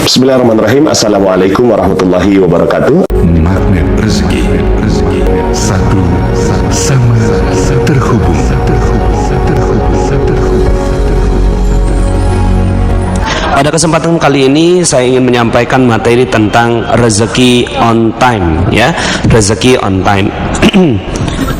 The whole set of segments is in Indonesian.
Bismillahirrahmanirrahim. Assalamualaikum warahmatullahi wabarakatuh. Magnet rezeki, satu sama terhubung. Pada kesempatan kali ini saya ingin menyampaikan materi tentang rezeki on time, ya, rezeki on time.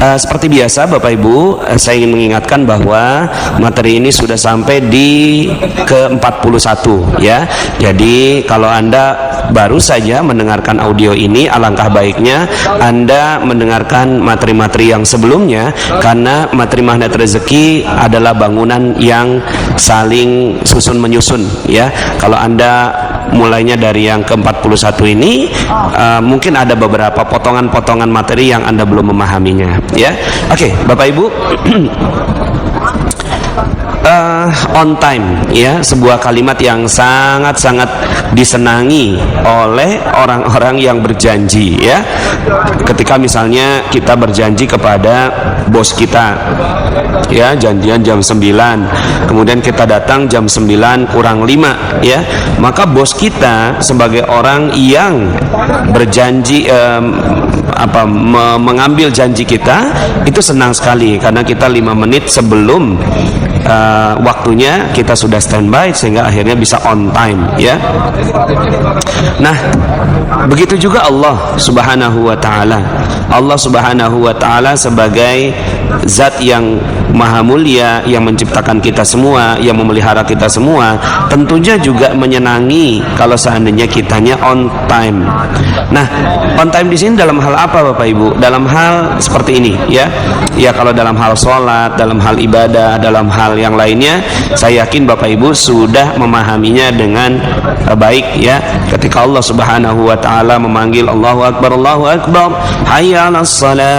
Seperti biasa Bapak Ibu, saya ingin mengingatkan bahwa materi ini sudah sampai di ke-41, ya. Jadi kalau Anda baru saja mendengarkan audio ini, alangkah baiknya Anda mendengarkan materi-materi yang sebelumnya, karena materi magnet rezeki adalah bangunan yang saling susun menyusun, ya. Kalau Anda mulainya dari yang ke-41 ini, mungkin ada beberapa potongan-potongan materi yang Anda belum memahaminya, ya. Oke, Bapak Ibu. On time, ya, sebuah kalimat yang sangat-sangat disenangi oleh orang-orang yang berjanji, ya. Ketika misalnya kita berjanji kepada bos kita, ya, janjian jam 9, kemudian kita datang jam 9 kurang 5, ya, maka bos kita sebagai orang yang berjanji, mengambil janji kita, itu senang sekali karena kita 5 menit sebelum waktunya kita sudah standby, sehingga akhirnya bisa on time, ya. Nah, begitu juga Allah Subhanahu wa Ta'ala. Allah Subhanahu wa Ta'ala sebagai zat yang maha mulia, yang menciptakan kita semua, yang memelihara kita semua, tentunya juga menyenangi kalau seandainya kitanya on time. Nah, on time di sini dalam hal apa Bapak Ibu? Dalam hal seperti ini, ya. Ya, kalau dalam hal sholat, dalam hal ibadah, dalam hal yang lainnya, saya yakin Bapak Ibu sudah memahaminya dengan baik, ya. Ketika Allah Subhanahu wa Ta'ala memanggil Allahu Akbar, Allahu Akbar, hayya 'alas shalah,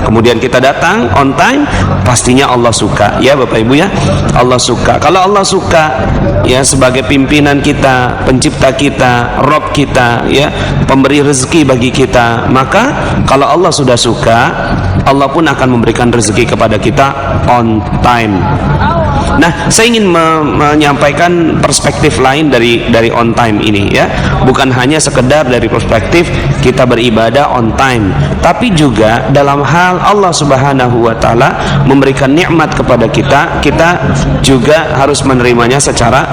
kemudian kita datang on time, pastinya Allah suka, ya Bapak Ibu, ya. Allah suka. Kalau Allah suka, ya, sebagai pimpinan kita, pencipta kita, Rob kita, ya, pemberi rezeki bagi kita, maka kalau Allah sudah suka, Allah pun akan memberikan rezeki kepada kita on time. Nah, saya ingin menyampaikan perspektif lain dari on time ini, ya. Bukan hanya sekedar dari perspektif kita beribadah on time, tapi juga dalam hal Allah Subhanahu wa Ta'ala memberikan nikmat kepada kita, kita juga harus menerimanya secara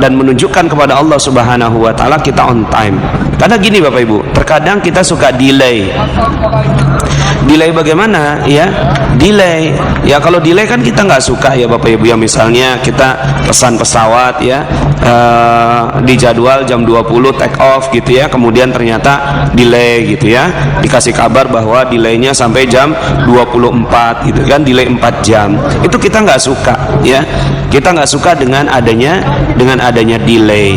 dan menunjukkan kepada Allah Subhanahu wa Ta'ala kita on time. Karena gini Bapak Ibu, terkadang kita suka delay. Delay bagaimana, ya? Delay, ya, kalau delay kan kita nggak suka, ya Bapak Ibu, ya. Misalnya kita pesan pesawat, ya, di jadwal jam 20 take off gitu, ya, kemudian ternyata delay gitu, ya, dikasih kabar bahwa delaynya sampai jam 24 gitu kan, delay 4 jam. Itu kita nggak suka, ya. Kita nggak suka dengan adanya delay.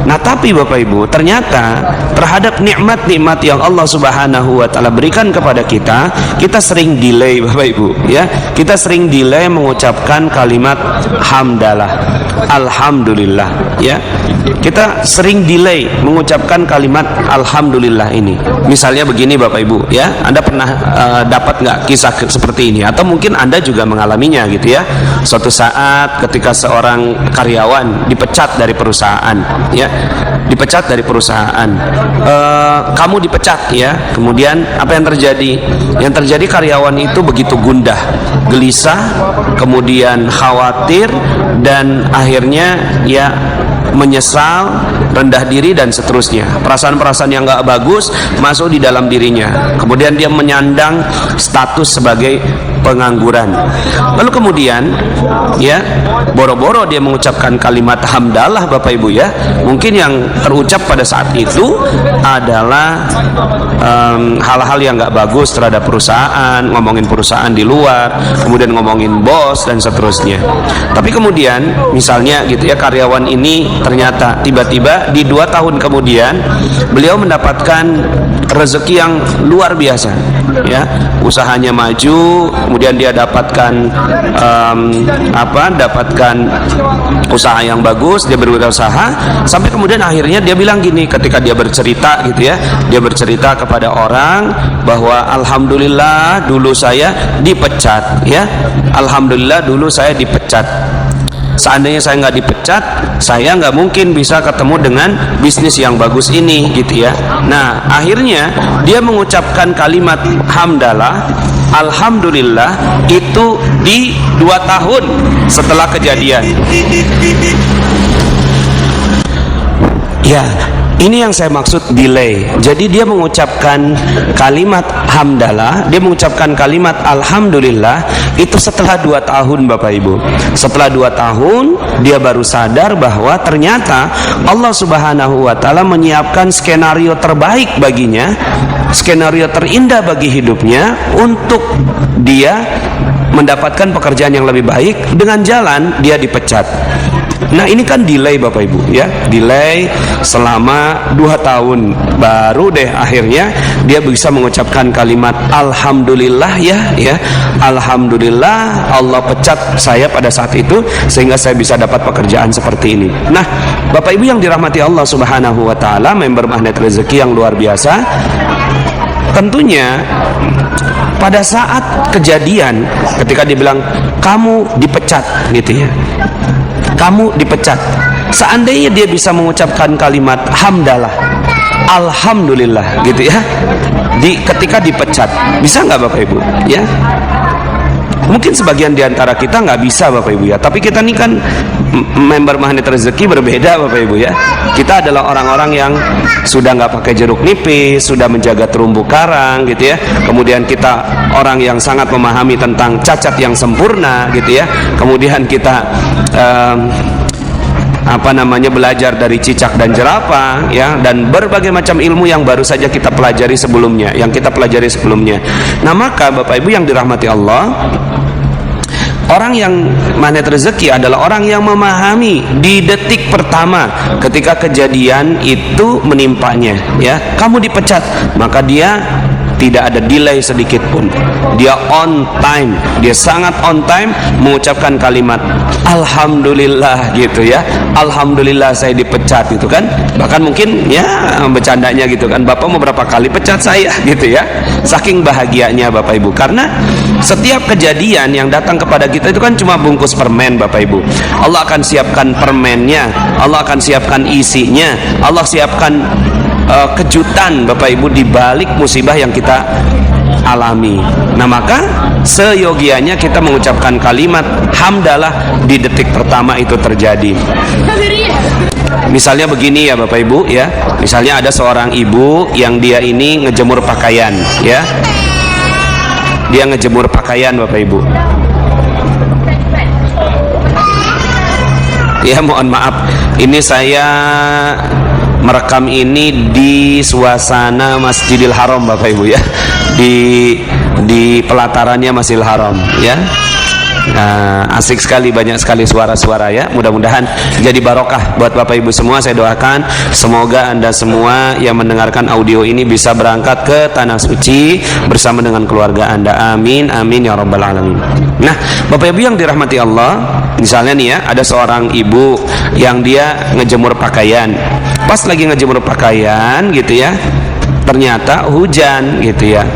Nah, tapi Bapak Ibu, ternyata terhadap nikmat-nikmat yang Allah Subhanahu wa Ta'ala berikan kepada kita, kita sering delay Bapak Ibu, ya. Kita sering delay mengucapkan kalimat hamdalah, alhamdulillah, ya. Kita sering delay mengucapkan kalimat alhamdulillah ini. Misalnya begini Bapak Ibu, ya, Anda pernah dapat nggak kisah seperti ini? Atau mungkin Anda juga mengalaminya gitu, ya. Suatu saat ketika seorang karyawan dipecat dari perusahaan, ya, dipecat dari perusahaan, kamu dipecat, ya. Kemudian apa yang terjadi? Yang terjadi, karyawan itu begitu gundah, gelisah, kemudian khawatir, dan akhirnya, ya, menyesal, rendah diri, dan seterusnya. Perasaan-perasaan yang gak bagus masuk di dalam dirinya. Kemudian dia menyandang status sebagai pengangguran. Lalu kemudian, ya, boro-boro dia mengucapkan kalimat hamdalah Bapak Ibu, ya. Mungkin yang terucap pada saat itu adalah hal-hal yang gak bagus terhadap perusahaan, ngomongin perusahaan di luar, kemudian ngomongin bos, dan seterusnya. Tapi kemudian misalnya gitu, ya, karyawan ini ternyata tiba-tiba di 2 tahun kemudian beliau mendapatkan rezeki yang luar biasa, ya. Usahanya maju, kemudian dia dapatkan dapatkan usaha yang bagus, dia berwirausaha, sampai kemudian akhirnya dia bilang gini ketika dia bercerita gitu, ya, dia bercerita kepada orang bahwa alhamdulillah dulu saya dipecat, ya, alhamdulillah dulu saya dipecat. seandainya saya nggak dipecat, saya nggak mungkin bisa ketemu dengan bisnis yang bagus ini gitu ya. Nah akhirnya dia mengucapkan kalimat hamdalah, alhamdulillah itu di 2 tahun setelah kejadian. Ya, ini yang saya maksud delay. Jadi dia mengucapkan kalimat hamdalah, dia mengucapkan kalimat alhamdulillah itu setelah 2 tahun Bapak Ibu. Setelah 2 tahun dia baru sadar bahwa ternyata Allah Subhanahu wa taala menyiapkan skenario terbaik baginya, skenario terindah bagi hidupnya untuk dia mendapatkan pekerjaan yang lebih baik dengan jalan dia dipecat. Nah ini kan delay Bapak Ibu ya, delay selama 2 tahun baru deh akhirnya dia bisa mengucapkan kalimat alhamdulillah ya, alhamdulillah Allah pecat saya pada saat itu sehingga saya bisa dapat pekerjaan seperti ini. Nah Bapak Ibu yang dirahmati Allah Subhanahu wa taala, member Magnet Rezeki yang luar biasa, tentunya pada saat kejadian ketika dibilang kamu dipecat gitu ya, kamu dipecat, seandainya dia bisa mengucapkan kalimat hamdalah, alhamdulillah gitu ya, ketika dipecat, bisa nggak Bapak Ibu ya? Mungkin sebagian diantara kita nggak bisa Bapak Ibu ya, tapi kita ini kan member Magnet Rezeki berbeda Bapak Ibu ya. Kita adalah orang-orang yang sudah nggak pakai jeruk nipis, sudah menjaga terumbu karang gitu ya. Kemudian kita orang yang sangat memahami tentang cacat yang sempurna gitu ya. Kemudian kita belajar dari cicak dan jerapah ya, dan berbagai macam ilmu yang baru saja kita pelajari sebelumnya, Nah maka Bapak Ibu yang dirahmati Allah, orang yang Magnet Rezeki adalah orang yang memahami di detik pertama ketika kejadian itu menimpanya ya, kamu dipecat, maka dia tidak ada delay sedikit pun, dia on time, dia sangat on time mengucapkan kalimat alhamdulillah gitu ya, alhamdulillah saya dipecat gitu kan. Bahkan mungkin ya bercandanya gitu kan, Bapak mau berapa kali pecat saya gitu ya, saking bahagianya Bapak Ibu. Karena setiap kejadian yang datang kepada kita itu kan cuma bungkus permen Bapak Ibu. Allah akan siapkan permennya, Allah akan siapkan isinya, Allah siapkan kejutan Bapak Ibu di balik musibah yang kita alami. Nah maka seyogianya kita mengucapkan kalimat hamdalah di detik pertama itu terjadi. Misalnya begini ya Bapak Ibu ya, misalnya ada seorang ibu yang dia ini ngejemur pakaian ya, dia ngejemur pakaian Bapak Ibu ya, mohon maaf ini saya merekam ini di suasana Masjidil Haram Bapak Ibu ya, di pelatarannya Masjidil Haram ya. Nah, asik sekali, banyak sekali suara-suara ya. Mudah-mudahan jadi barokah buat Bapak Ibu semua. Saya doakan semoga Anda semua yang mendengarkan audio ini bisa berangkat ke Tanah Suci bersama dengan keluarga Anda. Amin, amin ya rabbal alamin. Nah, Bapak Ibu yang dirahmati Allah, misalnya nih ya, ada seorang ibu yang dia ngejemur pakaian. Pas lagi ngejemur pakaian gitu ya, ternyata hujan gitu ya.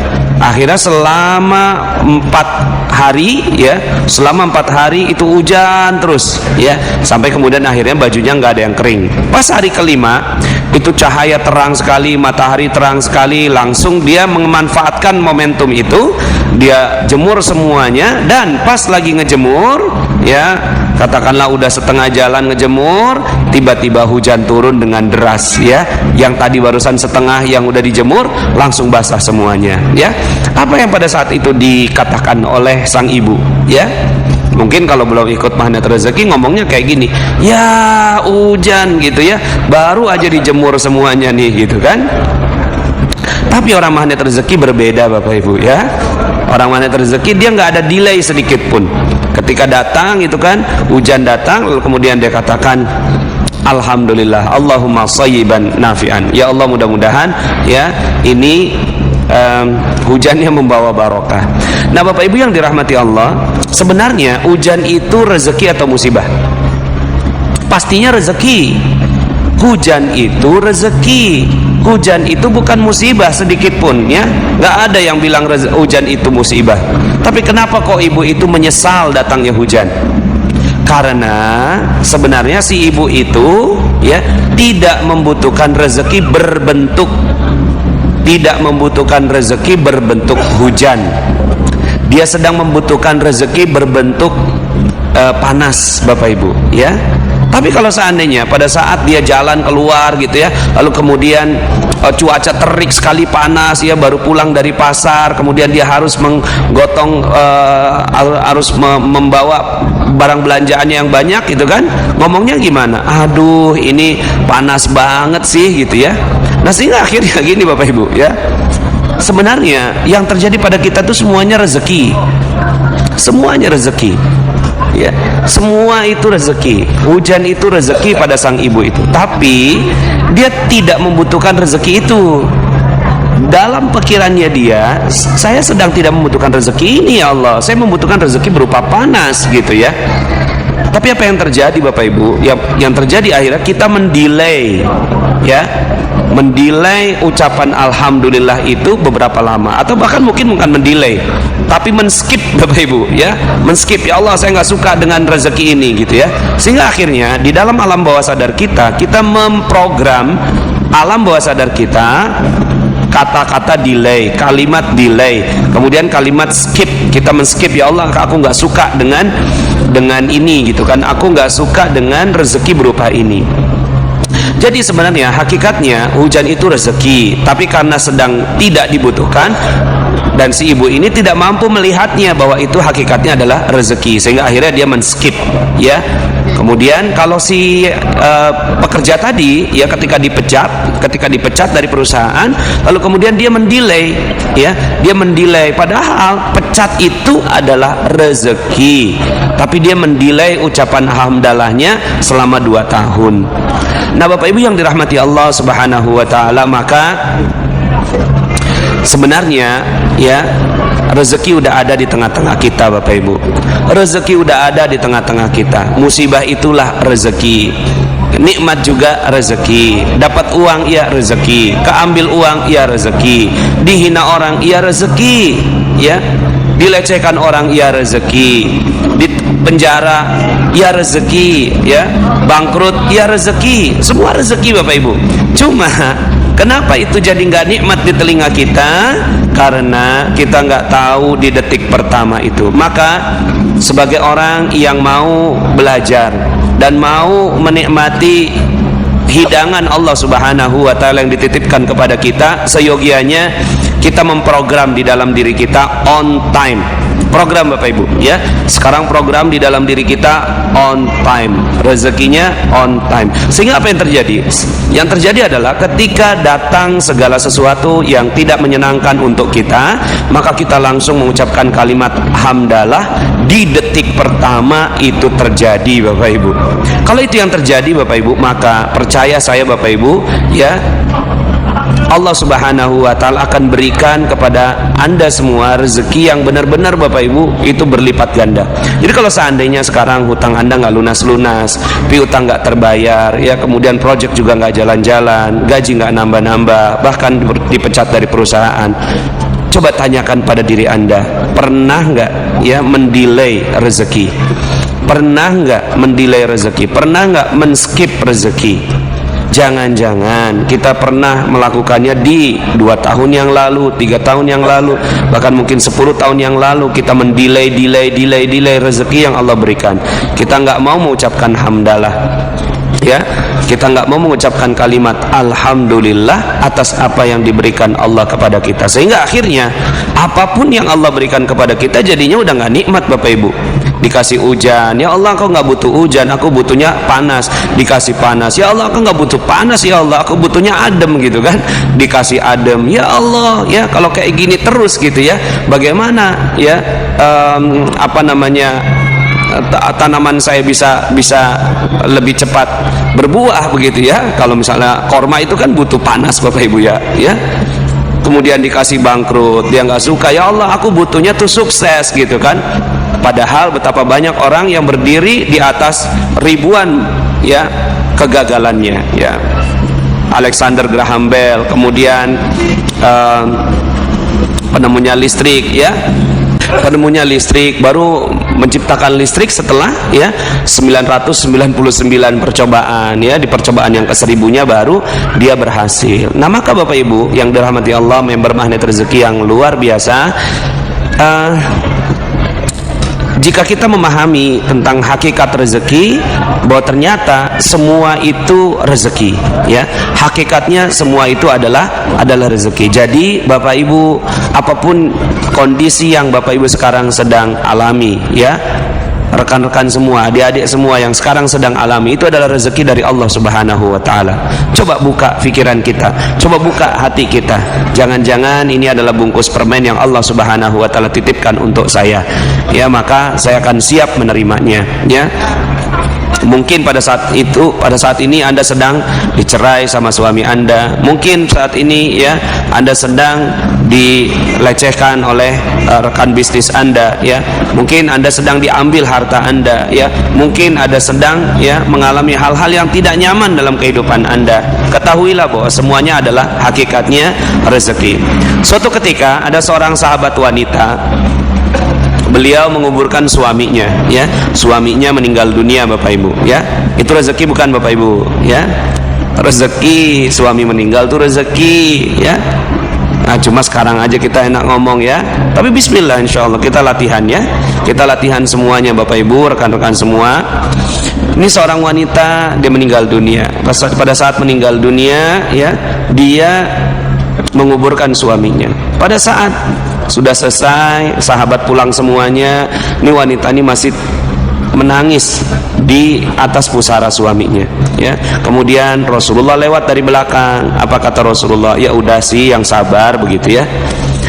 Akhirnya selama 4 hari ya, selama 4 hari itu hujan terus ya, sampai kemudian akhirnya bajunya nggak ada yang kering. Pas hari kelima itu cahaya terang sekali, matahari terang sekali, langsung dia memanfaatkan momentum itu, dia jemur semuanya. Dan pas lagi ngejemur ya, katakanlah udah setengah jalan ngejemur, tiba-tiba hujan turun dengan deras ya, yang tadi barusan setengah yang udah dijemur langsung basah semuanya ya. Apa yang pada saat itu dikatakan oleh sang ibu ya? Mungkin kalau belum ikut Magnet Rezeki ngomongnya kayak gini, ya hujan gitu ya, baru aja dijemur semuanya nih gitu kan. Tapi orang Magnet Rezeki berbeda Bapak Ibu ya. Orang Magnet Rezeki dia nggak ada delay sedikit pun. Ketika datang itu kan, hujan datang, lalu kemudian dia katakan alhamdulillah, Allahumma shayyiban nafi'an. Ya Allah, mudah-mudahan ya ini hujannya membawa barokah. Nah Bapak Ibu yang dirahmati Allah, sebenarnya hujan itu rezeki atau musibah? Pastinya rezeki. Hujan itu rezeki, hujan itu bukan musibah sedikit pun ya. Nggak ada yang bilang hujan itu musibah. Tapi kenapa kok ibu itu menyesal datangnya hujan? Karena sebenarnya si ibu itu ya tidak membutuhkan rezeki berbentuk, tidak membutuhkan rezeki berbentuk hujan. Dia sedang membutuhkan rezeki berbentuk panas, Bapak Ibu, ya. Tapi kalau seandainya pada saat dia jalan keluar gitu ya, lalu kemudian cuaca terik sekali panas ya, baru pulang dari pasar, kemudian dia harus menggotong harus membawa barang belanjaannya yang banyak gitu kan, ngomongnya gimana? Aduh, ini panas banget sih gitu ya. Nah, sehingga akhirnya gini Bapak Ibu ya, sebenarnya yang terjadi pada kita tuh semuanya rezeki, semuanya rezeki ya, semua itu rezeki. Hujan itu rezeki pada sang ibu itu, tapi dia tidak membutuhkan rezeki itu. Dalam pikirannya dia, saya sedang tidak membutuhkan rezeki ini ya Allah, saya membutuhkan rezeki berupa panas gitu ya. Tapi apa yang terjadi Bapak Ibu? Yang terjadi akhirnya kita mendelay ya, mendelay ucapan alhamdulillah itu beberapa lama, atau bahkan mungkin bukan mendelay, tapi men-skip Bapak Ibu ya, men-skip, ya Allah saya nggak suka dengan rezeki ini gitu ya. Sehingga akhirnya di dalam alam bawah sadar kita memprogram alam bawah sadar kita kata-kata delay, kalimat delay, kemudian kalimat skip, kita men-skip, ya Allah aku nggak suka dengan ini gitu kan, aku nggak suka dengan rezeki berupa ini. Jadi sebenarnya hakikatnya hujan itu rezeki, tapi karena sedang tidak dibutuhkan dan si ibu ini tidak mampu melihatnya bahwa itu hakikatnya adalah rezeki, sehingga akhirnya dia men-skip ya. Kemudian kalau si pekerja tadi ya, ketika dipecat dari perusahaan, lalu kemudian dia mendelay ya, dia mendelay, padahal pecat itu adalah rezeki, tapi dia mendelay ucapan alhamdulillahnya selama 2 tahun. Nah Bapak Ibu yang dirahmati Allah Subhanahu wa taala, maka sebenarnya ya rezeki udah ada di tengah-tengah kita Bapak Ibu. Rezeki udah ada di tengah-tengah kita. Musibah itulah rezeki. Nikmat juga rezeki. Dapat uang ya rezeki. Keambil uang ya rezeki. Dihina orang ya rezeki. Ya. Dilecehkan orang ya rezeki. Di penjara ya rezeki, ya. Bangkrut ya rezeki. Semua rezeki Bapak Ibu. Cuma kenapa itu jadi nggak nikmat di telinga kita? Karena kita nggak tahu di detik pertama itu. Maka sebagai orang yang mau belajar dan mau menikmati hidangan Allah Subhanahu wa taala yang dititipkan kepada kita, seyogianya kita memprogram di dalam diri kita on time. Program Bapak Ibu ya. Sekarang program di dalam diri kita on time, rezekinya on time. Sehingga apa yang terjadi? Yang terjadi adalah ketika datang segala sesuatu yang tidak menyenangkan untuk kita, maka kita langsung mengucapkan kalimat hamdalah di detik pertama itu terjadi Bapak Ibu. Kalau itu yang terjadi Bapak Ibu, maka percaya saya Bapak Ibu ya, Allah Subhanahu wa taala akan berikan kepada Anda semua rezeki yang benar-benar Bapak Ibu itu berlipat ganda. Jadi kalau seandainya sekarang hutang Anda nggak lunas-lunas, piutang nggak terbayar, ya kemudian proyek juga nggak jalan-jalan, gaji nggak nambah-nambah, bahkan dipecat dari perusahaan, coba tanyakan pada diri Anda, pernah nggak ya mendelay rezeki? Pernah nggak mendelay rezeki? Pernah nggak men-skip rezeki? Jangan-jangan kita pernah melakukannya di 2 tahun yang lalu, 3 tahun yang lalu, bahkan mungkin 10 tahun yang lalu. Kita mendelay rezeki yang Allah berikan. Kita nggak mau mengucapkan hamdalah ya, kita nggak mau mengucapkan kalimat alhamdulillah atas apa yang diberikan Allah kepada kita, sehingga akhirnya apapun yang Allah berikan kepada kita jadinya udah nggak nikmat Bapak Ibu. Dikasih hujan, ya Allah aku nggak butuh hujan, aku butuhnya panas. Dikasih panas, ya Allah aku nggak butuh panas, ya Allah aku butuhnya adem gitu kan. Dikasih adem, ya Allah ya kalau kayak gini terus gitu ya, bagaimana ya tanaman saya bisa lebih cepat berbuah begitu ya. Kalau misalnya korma itu kan butuh panas Bapak Ibu ya. Kemudian dikasih bangkrut, dia nggak suka, ya Allah aku butuhnya tuh sukses gitu kan. Padahal betapa banyak orang yang berdiri di atas ribuan ya kegagalannya ya. Alexander Graham Bell, kemudian penemunya listrik ya, penemunya listrik baru menciptakan listrik setelah ya 999 percobaan, ya di percobaan yang ke-1000-nya baru dia berhasil. Nah maka Bapak Ibu yang dirahmati Allah, member Magnet Rezeki yang luar biasa, jika kita memahami tentang hakikat rezeki, bahwa ternyata semua itu rezeki, ya hakikatnya semua itu adalah rezeki. Jadi Bapak Ibu, apapun kondisi yang Bapak Ibu sekarang sedang alami, ya rekan-rekan semua, adik-adik semua yang sekarang sedang alami, itu adalah rezeki dari Allah Subhanahu wa Ta'ala. Coba buka pikiran kita, coba buka hati kita. Jangan-jangan ini adalah bungkus permen yang Allah Subhanahu wa Ta'ala titipkan untuk saya, ya maka saya akan siap menerimanya, ya. Mungkin pada saat ini Anda sedang dicerai sama suami Anda. Mungkin saat ini ya Anda sedang dilecehkan oleh rekan bisnis Anda, ya. Mungkin Anda sedang diambil harta Anda, ya. Mungkin Anda sedang ya mengalami hal-hal yang tidak nyaman dalam kehidupan Anda. Ketahuilah bahwa semuanya adalah hakikatnya rezeki. Suatu ketika ada seorang sahabat wanita, beliau menguburkan suaminya, ya. Suaminya meninggal dunia Bapak Ibu, ya. Itu rezeki bukan Bapak Ibu, ya. Rezeki suami meninggal itu rezeki, ya. Nah cuma sekarang aja kita enak ngomong, ya. Tapi bismillah insyaallah kita latihan, ya. Kita latihan semuanya Bapak Ibu, rekan-rekan semua. Ini seorang wanita, dia meninggal dunia. Pada saat meninggal dunia, ya, dia menguburkan suaminya. Pada saat sudah selesai, sahabat pulang semuanya, ini wanita ini masih menangis di atas pusara suaminya, ya. Kemudian Rasulullah lewat dari belakang. Apa kata Rasulullah? Ya udah sih, yang sabar, begitu, ya.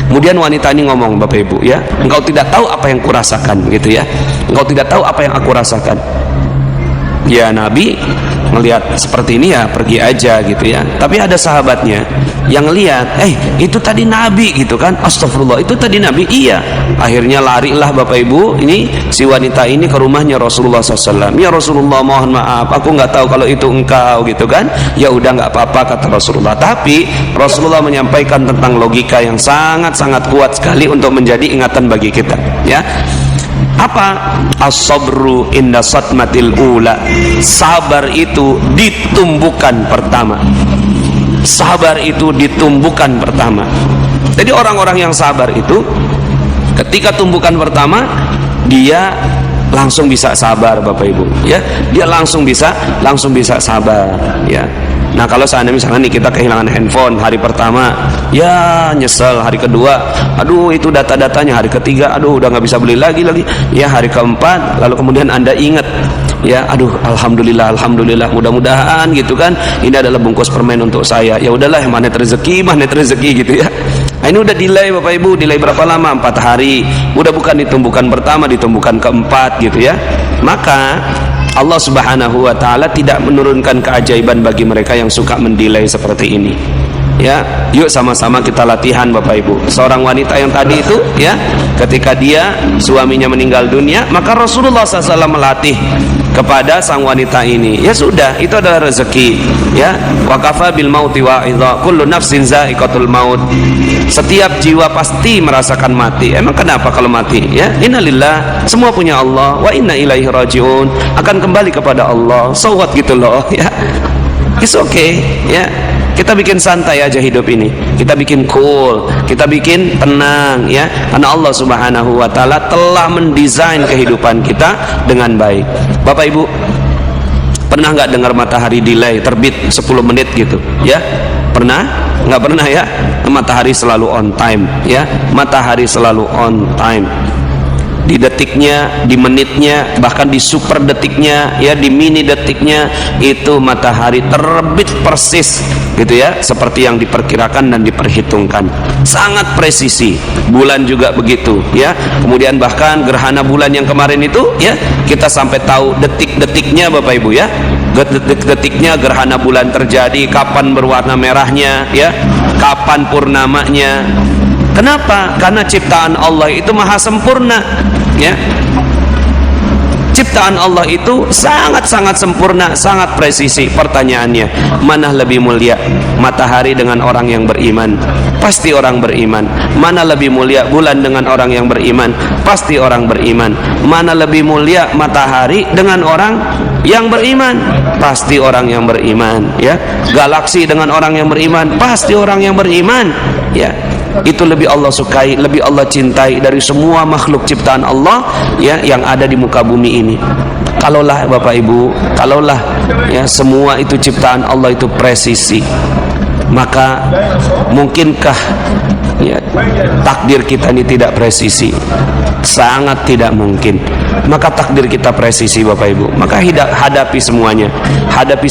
Kemudian wanita ini ngomong, Bapak Ibu, ya, engkau tidak tahu apa yang kurasakan, begitu, ya. Engkau tidak tahu apa yang aku rasakan. Ya Nabi melihat seperti ini ya pergi aja, gitu, ya. Tapi ada sahabatnya yang lihat, itu tadi Nabi, gitu kan. Astagfirullah, itu tadi Nabi. Iya. Akhirnya larilah Bapak Ibu ini si wanita ini ke rumahnya Rasulullah SAW. Ya Rasulullah, mohon maaf, aku nggak tahu kalau itu engkau, gitu kan. Ya udah nggak apa-apa kata Rasulullah. Tapi Rasulullah menyampaikan tentang logika yang sangat-sangat kuat sekali untuk menjadi ingatan bagi kita, ya. Apa? As-sabru inda satmatil ula. Sabar itu ditumbuhkan pertama. Sabar itu ditumbuhkan pertama. Jadi orang-orang yang sabar itu ketika tumbukan pertama, dia langsung bisa sabar Bapak Ibu, ya. Dia langsung bisa sabar, ya. Nah kalau seandainya misalnya nih kita kehilangan handphone hari pertama, ya nyesel. Hari kedua, aduh itu data-datanya. Hari ketiga, aduh udah nggak bisa beli lagi. Ya hari keempat, lalu kemudian Anda ingat, ya aduh alhamdulillah, mudah-mudahan, gitu kan, ini adalah bungkus permen untuk saya. Ya udahlah, magnet rezeki, gitu, ya. Nah, ini udah delay Bapak Ibu, delay berapa lama? 4 hari. Udah bukan ditumbuhkan pertama, ditumbuhkan keempat, gitu, ya. Maka Allah Subhanahu wa Ta'ala tidak menurunkan keajaiban bagi mereka yang suka mendelay seperti ini, ya. Yuk sama-sama kita latihan Bapak Ibu. Seorang wanita yang tadi itu, ya, ketika dia suaminya meninggal dunia, maka Rasulullah SAW melatih kepada sang wanita ini, ya sudah, itu adalah rezeki, ya. Wa kafa bil mauti wa'idha, kullu nafsin za'iqatul maut. Setiap jiwa pasti merasakan mati. Emang kenapa kalau mati, ya? Innalillah, semua punya Allah, wa inna ilaihi rajiun, akan kembali kepada Allah. So what, gitu loh, ya. It's okay, ya. Kita bikin santai aja hidup ini, kita bikin cool, kita bikin tenang, ya. Karena Allah Subhanahu wa Ta'ala telah mendesain kehidupan kita dengan baik. Bapak Ibu, pernah nggak dengar matahari delay terbit 10 menit gitu, ya? Pernah? Nggak pernah, ya? Matahari selalu on time, ya. Matahari selalu on time. Di detiknya, di menitnya, bahkan di super detiknya, ya, di mini detiknya, itu matahari terbit persis, gitu, ya, seperti yang diperkirakan dan diperhitungkan. Sangat presisi. Bulan juga begitu, ya. Kemudian bahkan gerhana bulan yang kemarin itu, ya, kita sampai tahu detik-detiknya Bapak Ibu, ya. Detik-detiknya gerhana bulan terjadi, kapan berwarna merahnya, ya, kapan purnamanya. Kenapa? Karena ciptaan Allah itu maha sempurna, ya. Ciptaan Allah itu sangat-sangat sempurna, sangat presisi. Pertanyaannya, mana lebih mulia? Matahari dengan orang yang beriman, pasti orang beriman. Mana lebih mulia bulan dengan orang yang beriman? Pasti orang beriman. Mana lebih mulia matahari dengan orang yang beriman? Pasti orang yang beriman, ya. Galaksi dengan orang yang beriman, pasti orang yang beriman, ya. Itu lebih Allah sukai, lebih Allah cintai dari semua makhluk ciptaan Allah, ya, yang ada di muka bumi ini. Kalaulah Bapak Ibu, kalaulah ya semua itu ciptaan Allah itu presisi, maka mungkinkah ya takdir kita ini tidak presisi? Sangat tidak mungkin. Maka takdir kita presisi Bapak Ibu. Maka hadapi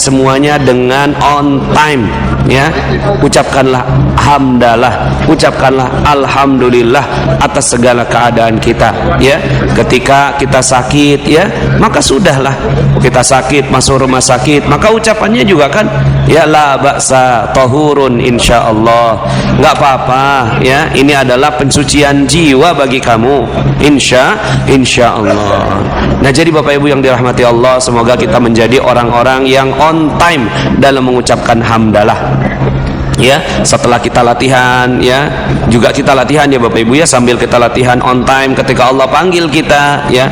semuanya dengan on time, ya. Ucapkanlah hamdalah, ucapkanlah alhamdulillah atas segala keadaan kita, ya. Ketika kita sakit, ya, maka sudahlah. Kita sakit, masuk rumah sakit, maka ucapannya juga kan, ya, la ba'sa tahurun insyaallah. Enggak apa-apa, ya. Ini adalah pensucian jiwa bagi kamu. Insyaallah. Nah, jadi Bapak Ibu yang dirahmati Allah, semoga kita menjadi orang-orang yang on time dalam mengucapkan hamdalah. Ya, setelah kita latihan, ya, juga kita latihan ya Bapak Ibu, ya, sambil kita latihan on time ketika Allah panggil kita, ya,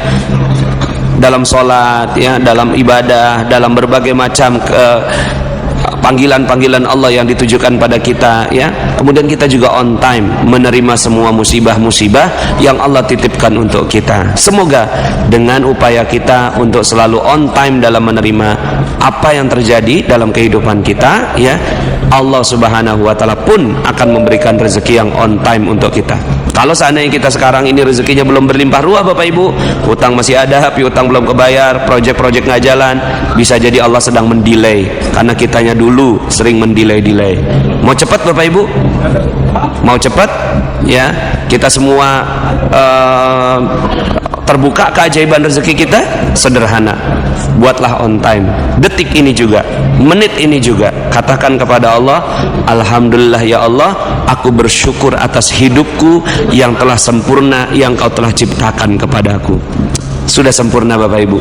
dalam sholat, ya, dalam ibadah, dalam berbagai macam panggilan-panggilan Allah yang ditujukan pada kita, ya. Kemudian kita juga on time menerima semua musibah-musibah yang Allah titipkan untuk kita. Semoga dengan upaya kita untuk selalu on time dalam menerima apa yang terjadi dalam kehidupan kita, ya, Allah Subhanahu wa taala pun akan memberikan rezeki yang on time untuk kita. Kalau seandainya kita sekarang ini rezekinya belum berlimpah ruah Bapak Ibu, hutang masih ada, piutang belum kebayar, proyek-proyek nggak jalan, bisa jadi Allah sedang mendelay karena kitanya dulu sering mendelay. Mau cepat Bapak Ibu? Mau cepat? Ya, kita semua terbuka keajaiban rezeki kita. Sederhana, buatlah on time. Detik ini juga, menit ini juga, katakan kepada Allah, alhamdulillah ya Allah, aku bersyukur atas hidupku yang telah sempurna, yang kau telah ciptakan kepadaku. Sudah sempurna Bapak Ibu.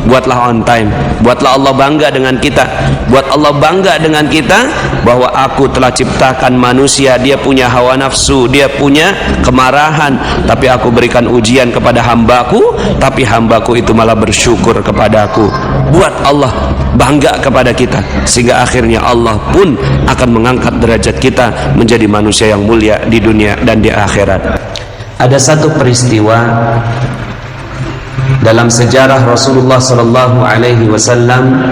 Buatlah on time, buatlah Allah bangga dengan kita, buat Allah bangga dengan kita bahwa aku telah ciptakan manusia, dia punya hawa nafsu, dia punya kemarahan, tapi aku berikan ujian kepada hambaku, tapi hambaku itu malah bersyukur kepadaku. Buat Allah bangga kepada kita, sehingga akhirnya Allah pun akan mengangkat derajat kita menjadi manusia yang mulia di dunia dan di akhirat. Ada satu peristiwa dalam sejarah Rasulullah sallallahu alaihi wasallam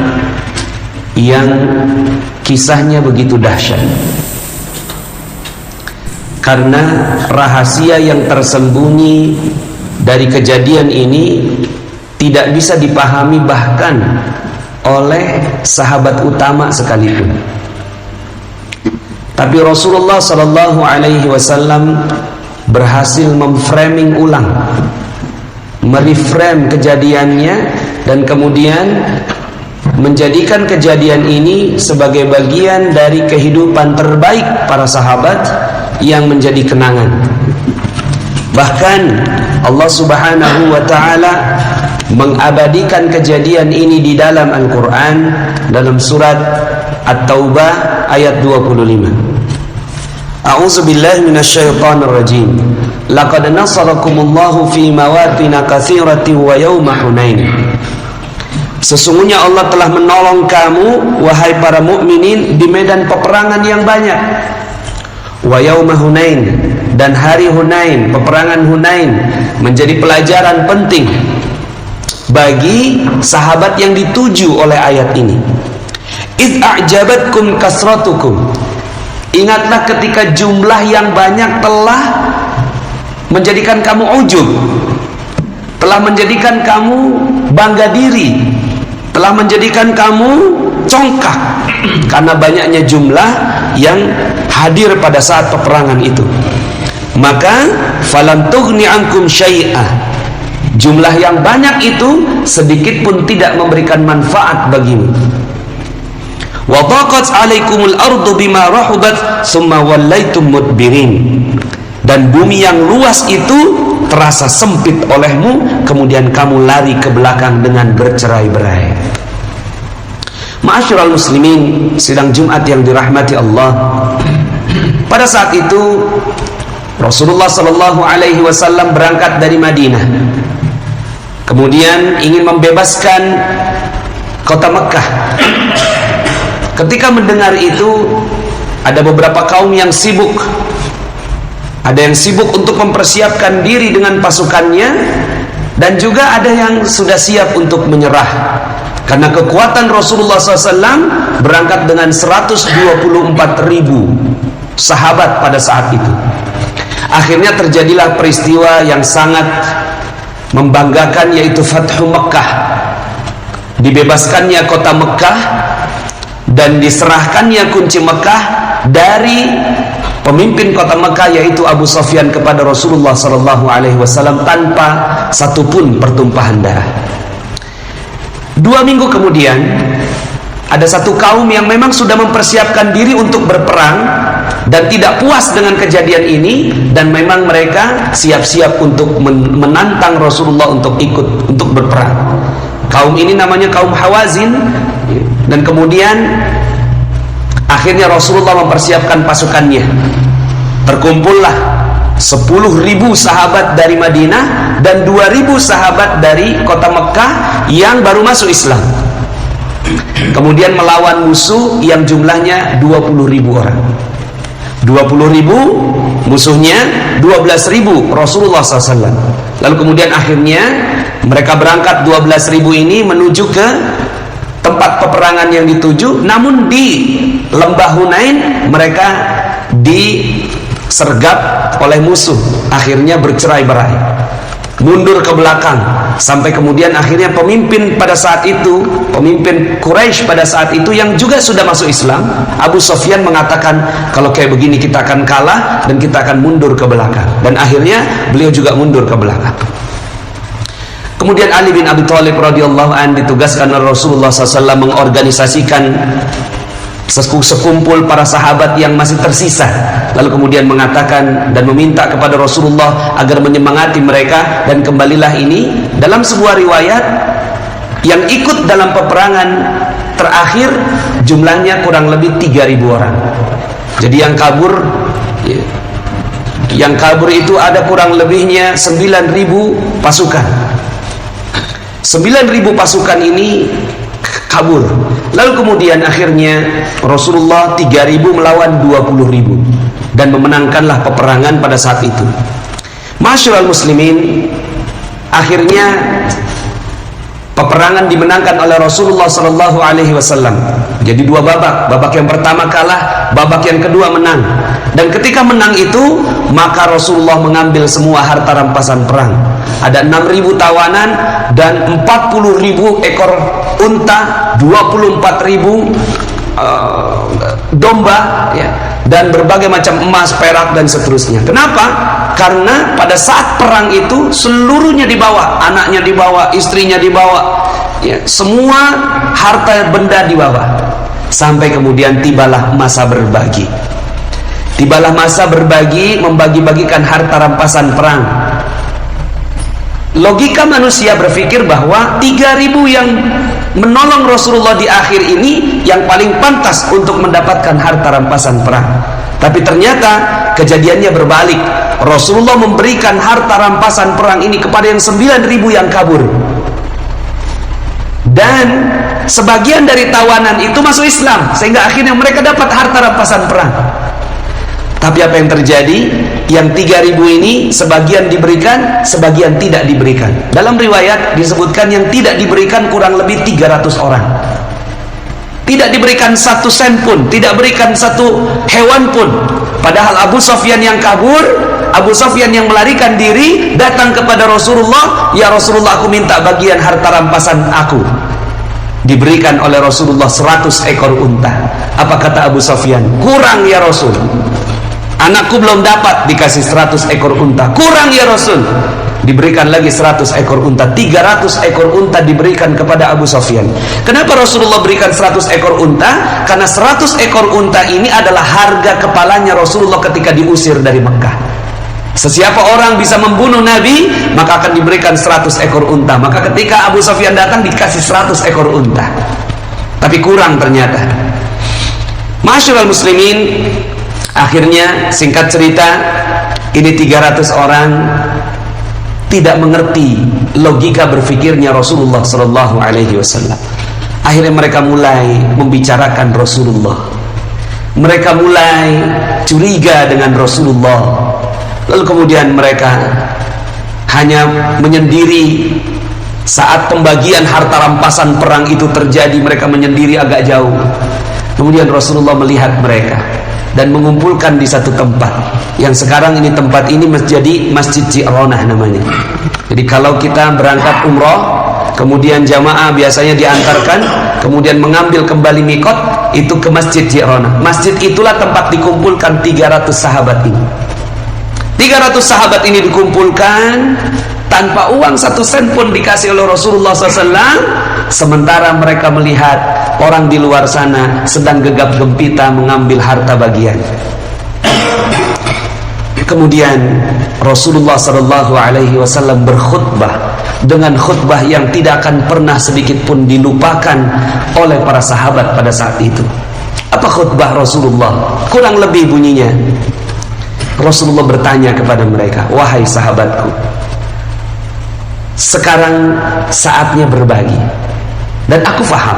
yang kisahnya begitu dahsyat, karena rahasia yang tersembunyi dari kejadian ini tidak bisa dipahami bahkan oleh sahabat utama sekalipun. Tapi Rasulullah sallallahu alaihi wasallam berhasil memframing ulang, mereframe kejadiannya, dan kemudian menjadikan kejadian ini sebagai bagian dari kehidupan terbaik para sahabat yang menjadi kenangan. Bahkan Allah Subhanahu wa taala mengabadikan kejadian ini di dalam Al-Quran, dalam surat At-Taubah ayat 25. A'udzubillahi minasyaitonir rajim. Laqad nasarakumullahu fi mawatina katsiratin wa yauma Hunain. Sesungguhnya Allah telah menolong kamu wahai para mukminin di medan peperangan yang banyak. Wa yauma Hunain, dan hari Hunain, peperangan Hunain menjadi pelajaran penting bagi sahabat yang dituju oleh ayat ini. Id a'jabatkum kasratukum. Ingatlah ketika jumlah yang banyak telah menjadikan kamu ujub, telah menjadikan kamu bangga diri, telah menjadikan kamu congkak karena banyaknya jumlah yang hadir pada saat peperangan itu. Maka falam tughni ankum syai'ah. Jumlah yang banyak itu sedikit pun tidak memberikan manfaat bagimu. Wa dhaqat 'alaikumul ardu bima rahubat tsumma wallaitum mudbirin. dan bumi yang luas itu terasa sempit olehmu, kemudian kamu lari ke belakang dengan bercerai-berai. Ma'asyiral muslimin, sidang Jumat yang dirahmati Allah. Pada saat itu Rasulullah Shallallahu Alaihi Wasallam berangkat dari Madinah, kemudian ingin membebaskan kota Mekah. Ketika mendengar itu, ada beberapa kaum yang sibuk. Ada yang sibuk untuk mempersiapkan diri dengan pasukannya, dan juga ada yang sudah siap untuk menyerah. Karena kekuatan Rasulullah SAW berangkat dengan 124.000 sahabat pada saat itu. Akhirnya terjadilah peristiwa yang sangat membanggakan, yaitu Fathu Mekah. Dibebaskannya kota Mekah dan diserahkannya kunci Mekah dari pemimpin kota Mekah, yaitu Abu Sufyan, kepada Rasulullah SAW tanpa satupun pertumpahan darah. 2 minggu kemudian ada satu kaum yang memang sudah mempersiapkan diri untuk berperang dan tidak puas dengan kejadian ini, dan memang mereka siap-siap untuk menantang Rasulullah untuk ikut untuk berperang. Kaum ini namanya kaum Hawazin. Dan kemudian akhirnya Rasulullah mempersiapkan pasukannya. Terkumpullah 10.000 sahabat dari Madinah dan 2.000 sahabat dari kota Mekah yang baru masuk Islam. Kemudian melawan musuh yang jumlahnya 20.000 orang. 20.000 musuhnya, 12.000 Rasulullah SAW. Lalu kemudian akhirnya mereka berangkat 12.000 ini menuju ke tempat peperangan yang dituju. Namun di lembah Hunain mereka disergap oleh musuh, akhirnya bercerai-berai, mundur ke belakang, sampai kemudian akhirnya pemimpin pada saat itu, pemimpin Quraisy pada saat itu yang juga sudah masuk Islam, Abu Sufyan, mengatakan kalau kayak begini kita akan kalah dan kita akan mundur ke belakang. Dan akhirnya beliau juga mundur ke belakang. Kemudian Ali bin Abi Thalib radhiyallahu anhu ditugaskan oleh Rasulullah SAW mengorganisasikan sekumpul para sahabat yang masih tersisa, lalu kemudian mengatakan dan meminta kepada Rasulullah agar menyemangati mereka. Dan kembalilah ini dalam sebuah riwayat yang ikut dalam peperangan terakhir jumlahnya kurang lebih 3.000 orang. Jadi yang kabur itu ada kurang lebihnya 9.000 pasukan. 9.000 pasukan ini kabur. Lalu kemudian akhirnya Rasulullah 3.000 melawan 20.000 dan memenangkanlah peperangan pada saat itu. Masyarul muslimin, akhirnya peperangan dimenangkan oleh Rasulullah SAW. Jadi 2 babak. Babak yang pertama kalah, babak yang kedua menang. Dan ketika menang itu, maka Rasulullah mengambil semua harta rampasan perang. Ada 6.000 tawanan dan 40.000 ekor unta, 24.000 domba, ya, dan berbagai macam emas, perak, dan seterusnya. Kenapa? Karena pada saat perang itu seluruhnya dibawa, anaknya dibawa, istrinya dibawa, ya, semua harta benda dibawa. Sampai kemudian tibalah masa berbagi. Tibalah masa berbagi, membagi-bagikan harta rampasan perang. Logika manusia berpikir bahwa 3.000 yang menolong Rasulullah di akhir ini yang paling pantas untuk mendapatkan harta rampasan perang. Tapi ternyata kejadiannya berbalik. Rasulullah memberikan harta rampasan perang ini kepada yang 9.000 yang kabur. Dan sebagian dari tawanan itu masuk Islam, sehingga akhirnya mereka dapat harta rampasan perang. Tapi apa yang terjadi? Yang 3.000 ini sebagian diberikan, sebagian tidak diberikan. Dalam riwayat disebutkan yang tidak diberikan kurang lebih 300 orang. Tidak diberikan 1 sen pun, tidak berikan 1 hewan pun. Padahal Abu Sufyan yang kabur, Abu Sufyan yang melarikan diri, datang kepada Rasulullah, "Ya Rasulullah, aku minta bagian harta rampasan aku." Diberikan oleh Rasulullah 100 ekor unta. Apa kata Abu Sufyan? "Kurang ya Rasul. Anakku belum dapat dikasih 100 ekor unta. Kurang ya Rasul." Diberikan lagi 100 ekor unta. 300 ekor unta diberikan kepada Abu Sufyan. Kenapa Rasulullah berikan 100 ekor unta? Karena 100 ekor unta ini adalah harga kepalanya Rasulullah ketika diusir dari Mekah. Sesiapa orang bisa membunuh Nabi, maka akan diberikan 100 ekor unta. Maka ketika Abu Sufyan datang, dikasih 100 ekor unta. Tapi kurang ternyata. Masyarul muslimin, akhirnya singkat cerita, ini 300 orang tidak mengerti logika berfikirnya Rasulullah sallallahu alaihi wasallam. Akhirnya mereka mulai membicarakan Rasulullah. Mereka mulai curiga dengan Rasulullah. Lalu kemudian mereka hanya menyendiri. Saat pembagian harta rampasan perang itu terjadi, mereka menyendiri agak jauh. Kemudian Rasulullah melihat mereka dan mengumpulkan di satu tempat. Yang sekarang ini tempat ini menjadi Masjid Ji'ronah namanya. Jadi kalau kita berangkat umroh, kemudian jamaah biasanya diantarkan, kemudian mengambil kembali mikot, itu ke Masjid Ji'ronah. Masjid itulah tempat dikumpulkan 300 sahabat ini. 300 sahabat ini dikumpulkan tanpa uang 1 sen pun dikasih oleh Rasulullah SAW. Sementara mereka melihat orang di luar sana sedang gegap gempita mengambil harta bagian. Kemudian Rasulullah SAW berkhutbah dengan khutbah yang tidak akan pernah sedikit pun dilupakan oleh para sahabat pada saat itu. Apa khutbah Rasulullah? Kurang lebih bunyinya, Rasulullah bertanya kepada mereka, wahai sahabatku, sekarang saatnya berbagi. Dan aku faham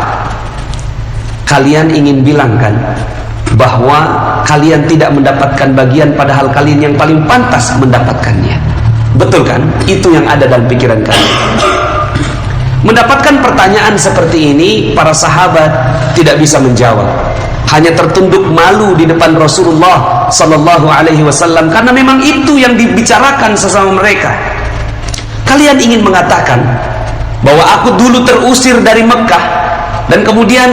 kalian ingin bilangkan bahwa kalian tidak mendapatkan bagian, padahal kalian yang paling pantas mendapatkannya. Betul kan? Itu yang ada dalam pikiran kalian. Mendapatkan pertanyaan seperti ini, para sahabat tidak bisa menjawab, hanya tertunduk malu di depan Rasulullah sallallahu alaihi wasallam, karena memang itu yang dibicarakan sesama mereka. Kalian ingin mengatakan bahwa aku dulu terusir dari Mekah dan kemudian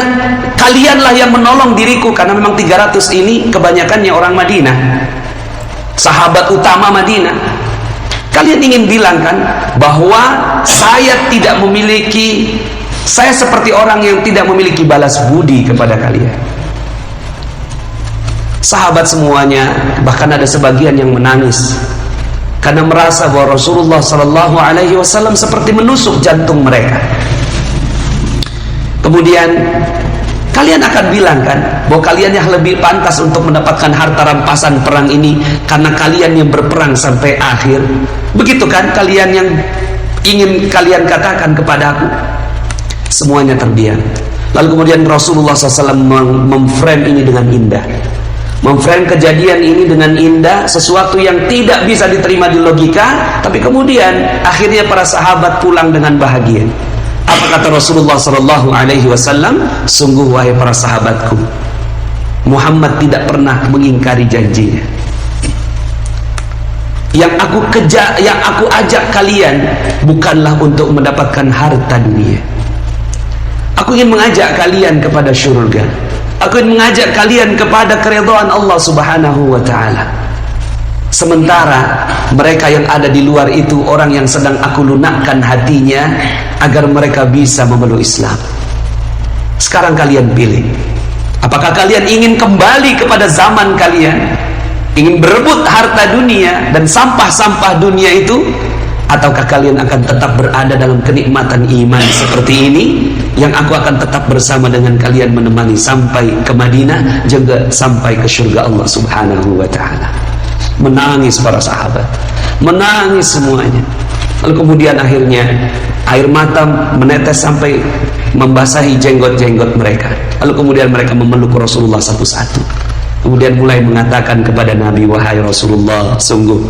kalianlah yang menolong diriku, karena memang 300 ini kebanyakannya orang Madinah, sahabat utama Madinah. Kalian ingin bilangkan bahwa saya seperti orang yang tidak memiliki balas budi kepada kalian. Sahabat semuanya, bahkan ada sebagian yang menangis karena merasa bahwa Rasulullah sallallahu alaihi wasallam seperti menusuk jantung mereka. Kemudian kalian akan bilang kan bahwa kalian yang lebih pantas untuk mendapatkan harta rampasan perang ini karena kalian yang berperang sampai akhir. Begitu kan kalian yang ingin kalian katakan kepada aku? Semuanya terdiam. Lalu kemudian Rasulullah SAW memframe ini dengan indah, memframe kejadian ini dengan indah, sesuatu yang tidak bisa diterima di logika, tapi kemudian akhirnya para sahabat pulang dengan bahagia. Apa kata Rasulullah sallallahu alaihi wasallam? Sungguh wahai para sahabatku, Muhammad tidak pernah mengingkari janjinya. Yang aku ajak kalian bukanlah untuk mendapatkan harta dunia. Aku ingin mengajak kalian kepada surga. Aku ingin mengajak kalian kepada keridhaan Allah Subhanahu wa taala. Sementara mereka yang ada di luar itu orang yang sedang aku lunakkan hatinya agar mereka bisa memeluk Islam. Sekarang kalian pilih, apakah kalian ingin kembali kepada zaman kalian, ingin berebut harta dunia dan sampah-sampah dunia itu, ataukah kalian akan tetap berada dalam kenikmatan iman seperti ini, yang aku akan tetap bersama dengan kalian menemani sampai ke Madinah, juga sampai ke surga Allah Subhanahu wa taala. Menangis para sahabat, menangis semuanya. Lalu kemudian akhirnya air mata menetes sampai membasahi jenggot-jenggot mereka. Lalu kemudian mereka memeluk Rasulullah satu-satu. Kemudian mulai mengatakan kepada Nabi, wahai Rasulullah, sungguh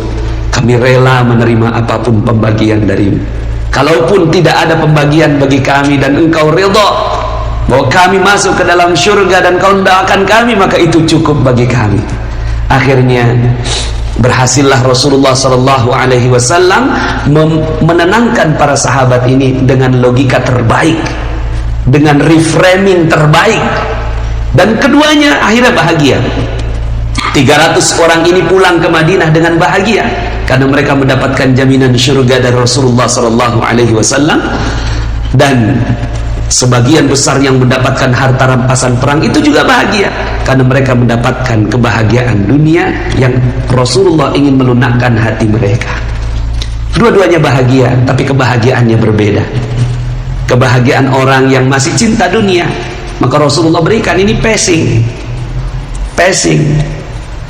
kami rela menerima apapun pembagian darimu. Kalaupun tidak ada pembagian bagi kami dan engkau ridha bahwa kami masuk ke dalam surga dan kau mendoakan kami, maka itu cukup bagi kami. Akhirnya berhasillah Rasulullah sallallahu alaihi wasallam menenangkan para sahabat ini dengan logika terbaik, dengan reframing terbaik, dan keduanya akhirnya bahagia. 300 orang ini pulang ke Madinah dengan bahagia karena mereka mendapatkan jaminan surga dari Rasulullah sallallahu alaihi wasallam. Dan Sebagian besar yang mendapatkan harta rampasan perang itu juga bahagia, karena mereka mendapatkan kebahagiaan dunia yang Rasulullah ingin melunakkan hati mereka. Dua-duanya bahagia, tapi kebahagiaannya berbeda. Kebahagiaan orang yang masih cinta dunia, maka Rasulullah berikan ini passing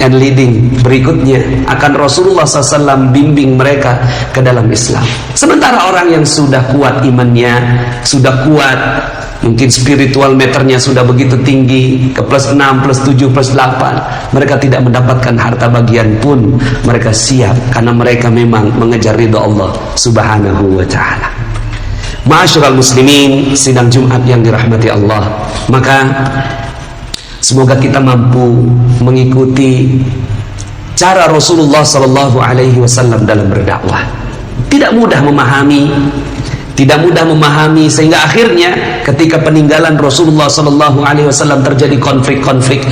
and leading, berikutnya akan Rasulullah SAW bimbing mereka ke dalam Islam. Sementara orang yang sudah kuat imannya, sudah kuat, mungkin spiritual meternya sudah begitu tinggi, ke plus 6, plus 7, plus 8, mereka tidak mendapatkan harta bagian pun, mereka siap, karena mereka memang mengejar ridha Allah Subhanahu wa ta'ala. Ma'asyiral muslimin, sidang Jumat yang dirahmati Allah, maka semoga kita mampu mengikuti cara Rasulullah Sallallahu Alaihi Wasallam dalam berdakwah. Tidak mudah memahami, sehingga akhirnya ketika peninggalan Rasulullah Sallallahu Alaihi Wasallam terjadi konflik-konflik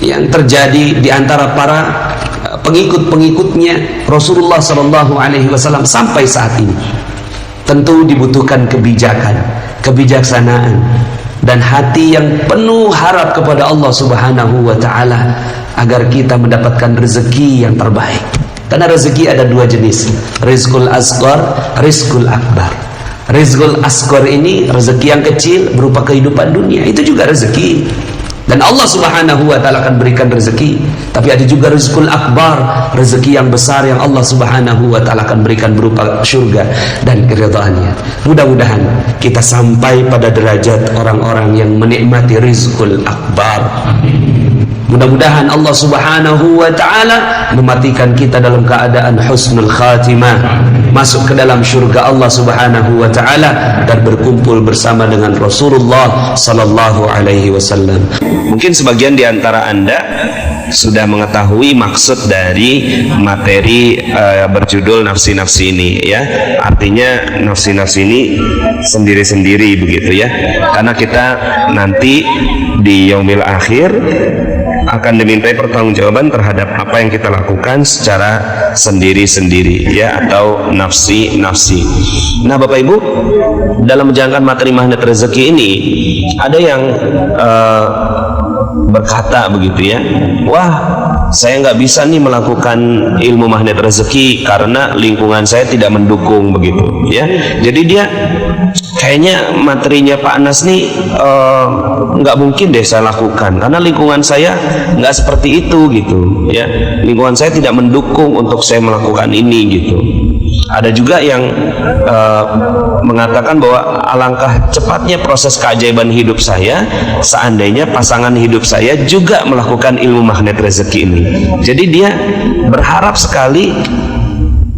yang terjadi di antara para pengikut-pengikutnya Rasulullah Sallallahu Alaihi Wasallam sampai saat ini. Tentu dibutuhkan kebijaksanaan, dan hati yang penuh harap kepada Allah Subhanahu wa ta'ala agar kita mendapatkan rezeki yang terbaik. Karena rezeki ada dua jenis, rizqul asghar, rizqul akbar. Rizqul asghar ini rezeki yang kecil berupa kehidupan dunia, itu juga rezeki, dan Allah Subhanahu wa ta'ala akan berikan rezeki. Tapi ada juga rizqul akbar, rezeki yang besar yang Allah Subhanahu wa ta'ala akan berikan berupa surga dan keridhaannya. Mudah-mudahan kita sampai pada derajat orang-orang yang menikmati rizqul akbar. Mudah-mudahan Allah Subhanahu wa ta'ala mematikan kita dalam keadaan husnul khatimah, masuk ke dalam surga Allah Subhanahu wa ta'ala, dan berkumpul bersama dengan Rasulullah Sallallahu Alaihi Wasallam. Mungkin sebagian di antara Anda sudah mengetahui maksud dari materi berjudul nafsi-nafsi ini, ya. Artinya nafsi-nafsi ini sendiri-sendiri begitu, ya. Karena kita nanti di yaumil akhir akan dimintai pertanggungjawaban terhadap apa yang kita lakukan secara sendiri-sendiri, ya, atau nafsi-nafsi. Nah, Bapak Ibu, dalam menjalankan materi magnet rezeki ini ada yang berkata begitu, ya, wah, saya nggak bisa nih melakukan ilmu magnet rezeki karena lingkungan saya tidak mendukung begitu, ya. Jadi dia kayaknya materinya Pak Anas nih nggak mungkin deh saya lakukan karena lingkungan saya nggak seperti itu gitu, ya. Lingkungan saya tidak mendukung untuk saya melakukan ini gitu. Ada juga yang mengatakan bahwa alangkah cepatnya proses keajaiban hidup saya seandainya pasangan hidup saya juga melakukan ilmu magnet rezeki ini. Jadi dia berharap sekali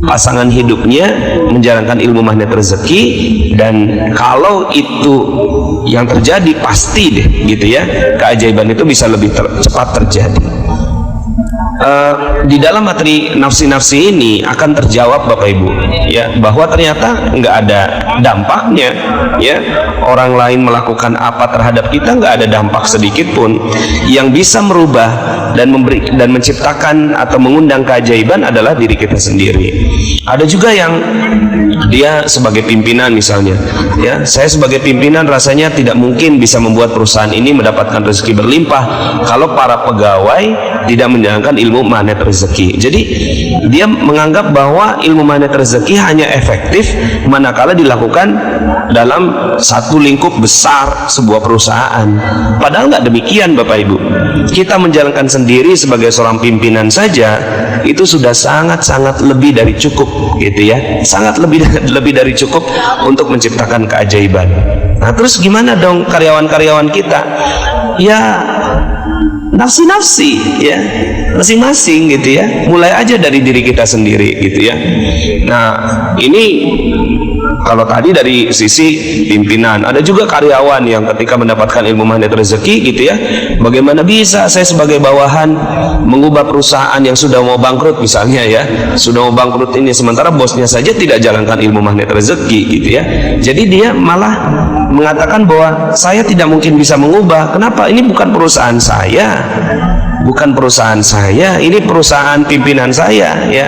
pasangan hidupnya menjalankan ilmu magnet rezeki, dan kalau itu yang terjadi pasti deh gitu, ya, keajaiban itu bisa lebih cepat terjadi. Di dalam materi nafsi-nafsi ini akan terjawab Bapak Ibu, ya, bahwa ternyata nggak ada dampaknya, ya. Orang lain melakukan apa terhadap kita nggak ada dampak sedikit pun. Yang bisa merubah dan memberi dan menciptakan atau mengundang keajaiban adalah diri kita sendiri. Ada juga yang dia sebagai pimpinan misalnya, ya, saya sebagai pimpinan rasanya tidak mungkin bisa membuat perusahaan ini mendapatkan rezeki berlimpah kalau para pegawai tidak menjalankan ilmu magnet rezeki. Jadi dia menganggap bahwa ilmu magnet rezeki hanya efektif manakala dilakukan dalam satu lingkup besar sebuah perusahaan. Padahal nggak demikian Bapak Ibu. Kita menjalankan sendiri sebagai seorang pimpinan saja itu sudah sangat-sangat lebih dari cukup gitu, ya. Sangat lebih dari cukup untuk menciptakan keajaiban. Nah, terus gimana dong karyawan-karyawan kita? Ya nafsi-nafsi, ya, masing-masing gitu, ya. Mulai aja dari diri kita sendiri gitu, ya. Nah, ini kalau tadi dari sisi pimpinan, ada juga karyawan yang ketika mendapatkan ilmu magnet rezeki gitu, ya, bagaimana bisa saya sebagai bawahan mengubah perusahaan yang sudah mau bangkrut misalnya, ya, sudah mau bangkrut ini, sementara bosnya saja tidak jalankan ilmu magnet rezeki gitu, ya. Jadi dia malah mengatakan bahwa saya tidak mungkin bisa mengubah. Kenapa? Ini bukan perusahaan saya, bukan perusahaan saya, ini perusahaan pimpinan saya, ya.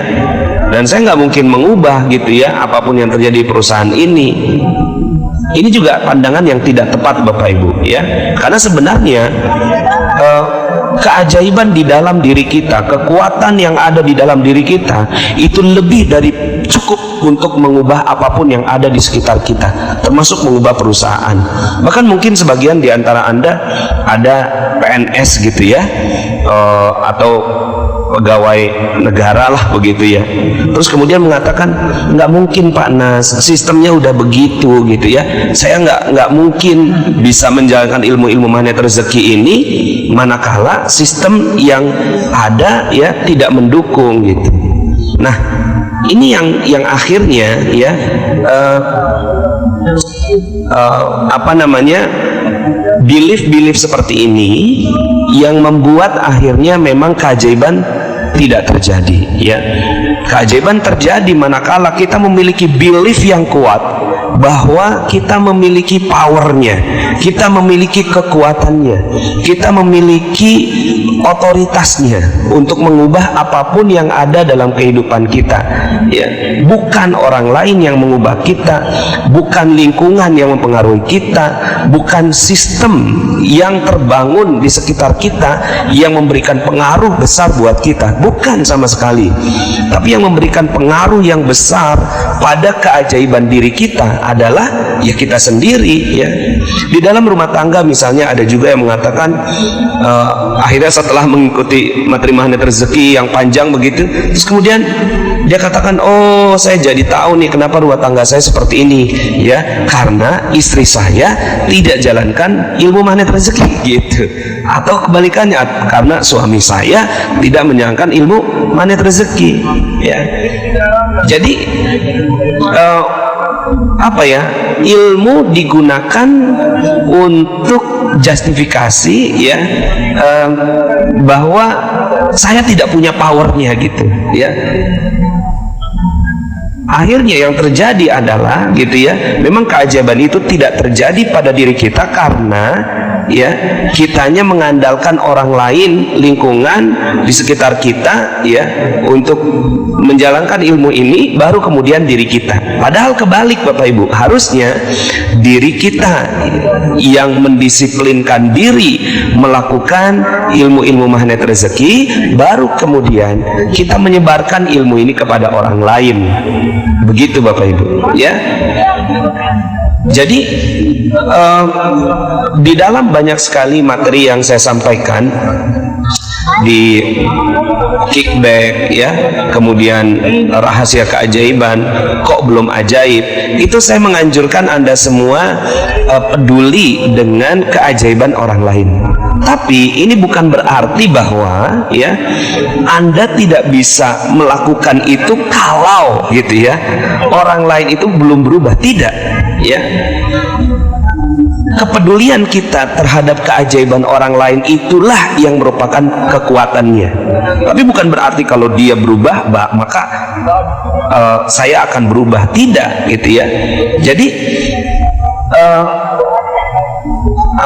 Dan saya nggak mungkin mengubah gitu, ya, apapun yang terjadi di perusahaan ini. Ini juga pandangan yang tidak tepat Bapak Ibu, ya. Karena sebenarnya keajaiban di dalam diri kita, kekuatan yang ada di dalam diri kita itu lebih dari cukup untuk mengubah apapun yang ada di sekitar kita, termasuk mengubah perusahaan. Bahkan mungkin sebagian di antara Anda ada PNS gitu ya, atau pegawai negara lah begitu ya, terus kemudian mengatakan nggak mungkin Pak Nas, sistemnya udah begitu gitu ya, saya nggak mungkin bisa menjalankan ilmu magnet rezeki ini manakala sistem yang ada ya tidak mendukung gitu. Nah, ini yang akhirnya ya belief seperti ini yang membuat akhirnya memang keajaiban tidak terjadi, ya. Keajaiban terjadi manakala kita memiliki belief yang kuat bahwa kita memiliki powernya, kita memiliki kekuatannya, kita memiliki otoritasnya untuk mengubah apapun yang ada dalam kehidupan kita, ya. Bukan orang lain yang mengubah kita, bukan lingkungan yang mempengaruhi kita, bukan sistem yang terbangun di sekitar kita yang memberikan pengaruh besar buat kita, bukan sama sekali. Tapi yang memberikan pengaruh yang besar pada keajaiban diri kita adalah ya kita sendiri, ya. Di dalam rumah tangga misalnya ada juga yang mengatakan akhirnya setelah mengikuti materi magnet rezeki yang panjang begitu, terus kemudian dia katakan, oh saya jadi tahu nih kenapa rumah tangga saya seperti ini, ya, karena istri saya tidak jalankan ilmu magnet rezeki gitu. Atau kebalikannya, karena suami saya tidak menjalankan ilmu magnet rezeki, ya. Jadi ilmu digunakan untuk justifikasi, ya, bahwa saya tidak punya powernya gitu, ya. Akhirnya yang terjadi adalah gitu ya, memang keajaiban itu tidak terjadi pada diri kita karena ya kitanya mengandalkan orang lain, lingkungan di sekitar kita, ya, untuk menjalankan ilmu ini, baru kemudian diri kita. Padahal kebalik Bapak Ibu, harusnya diri kita yang mendisiplinkan diri melakukan ilmu-ilmu magnet rezeki, baru kemudian kita menyebarkan ilmu ini kepada orang lain. Begitu Bapak Ibu, ya. Jadi di dalam banyak sekali materi yang saya sampaikan di kickback, ya, kemudian rahasia keajaiban, kok belum ajaib, itu saya menganjurkan Anda semua peduli dengan keajaiban orang lain. Tapi ini bukan berarti bahwa ya Anda tidak bisa melakukan itu kalau gitu ya orang lain itu belum berubah. Tidak, ya. Kepedulian kita terhadap keajaiban orang lain itulah yang merupakan kekuatannya. Tapi bukan berarti kalau dia berubah maka saya akan berubah. Tidak, gitu ya. Jadi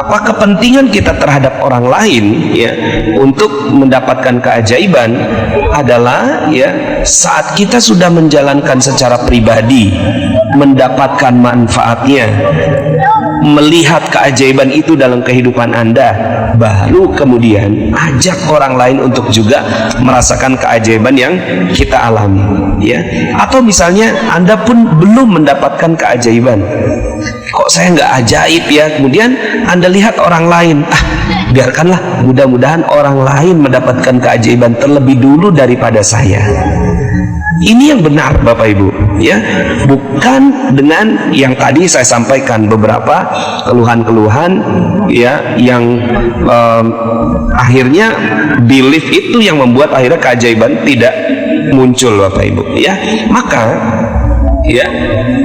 kepentingan kita terhadap orang lain, ya, untuk mendapatkan keajaiban adalah ya saat kita sudah menjalankan secara pribadi, mendapatkan manfaatnya, melihat keajaiban itu dalam kehidupan Anda, baru kemudian ajak orang lain untuk juga merasakan keajaiban yang kita alami, ya. Atau misalnya Anda pun belum mendapatkan keajaiban, kok saya nggak ajaib ya, kemudian Anda lihat orang lain, biarkanlah, mudah-mudahan orang lain mendapatkan keajaiban terlebih dulu daripada saya. Ini yang benar Bapak Ibu, ya, bukan dengan yang tadi saya sampaikan beberapa keluhan-keluhan, ya, yang akhirnya belief itu yang membuat akhirnya keajaiban tidak muncul Bapak Ibu, ya. Maka ya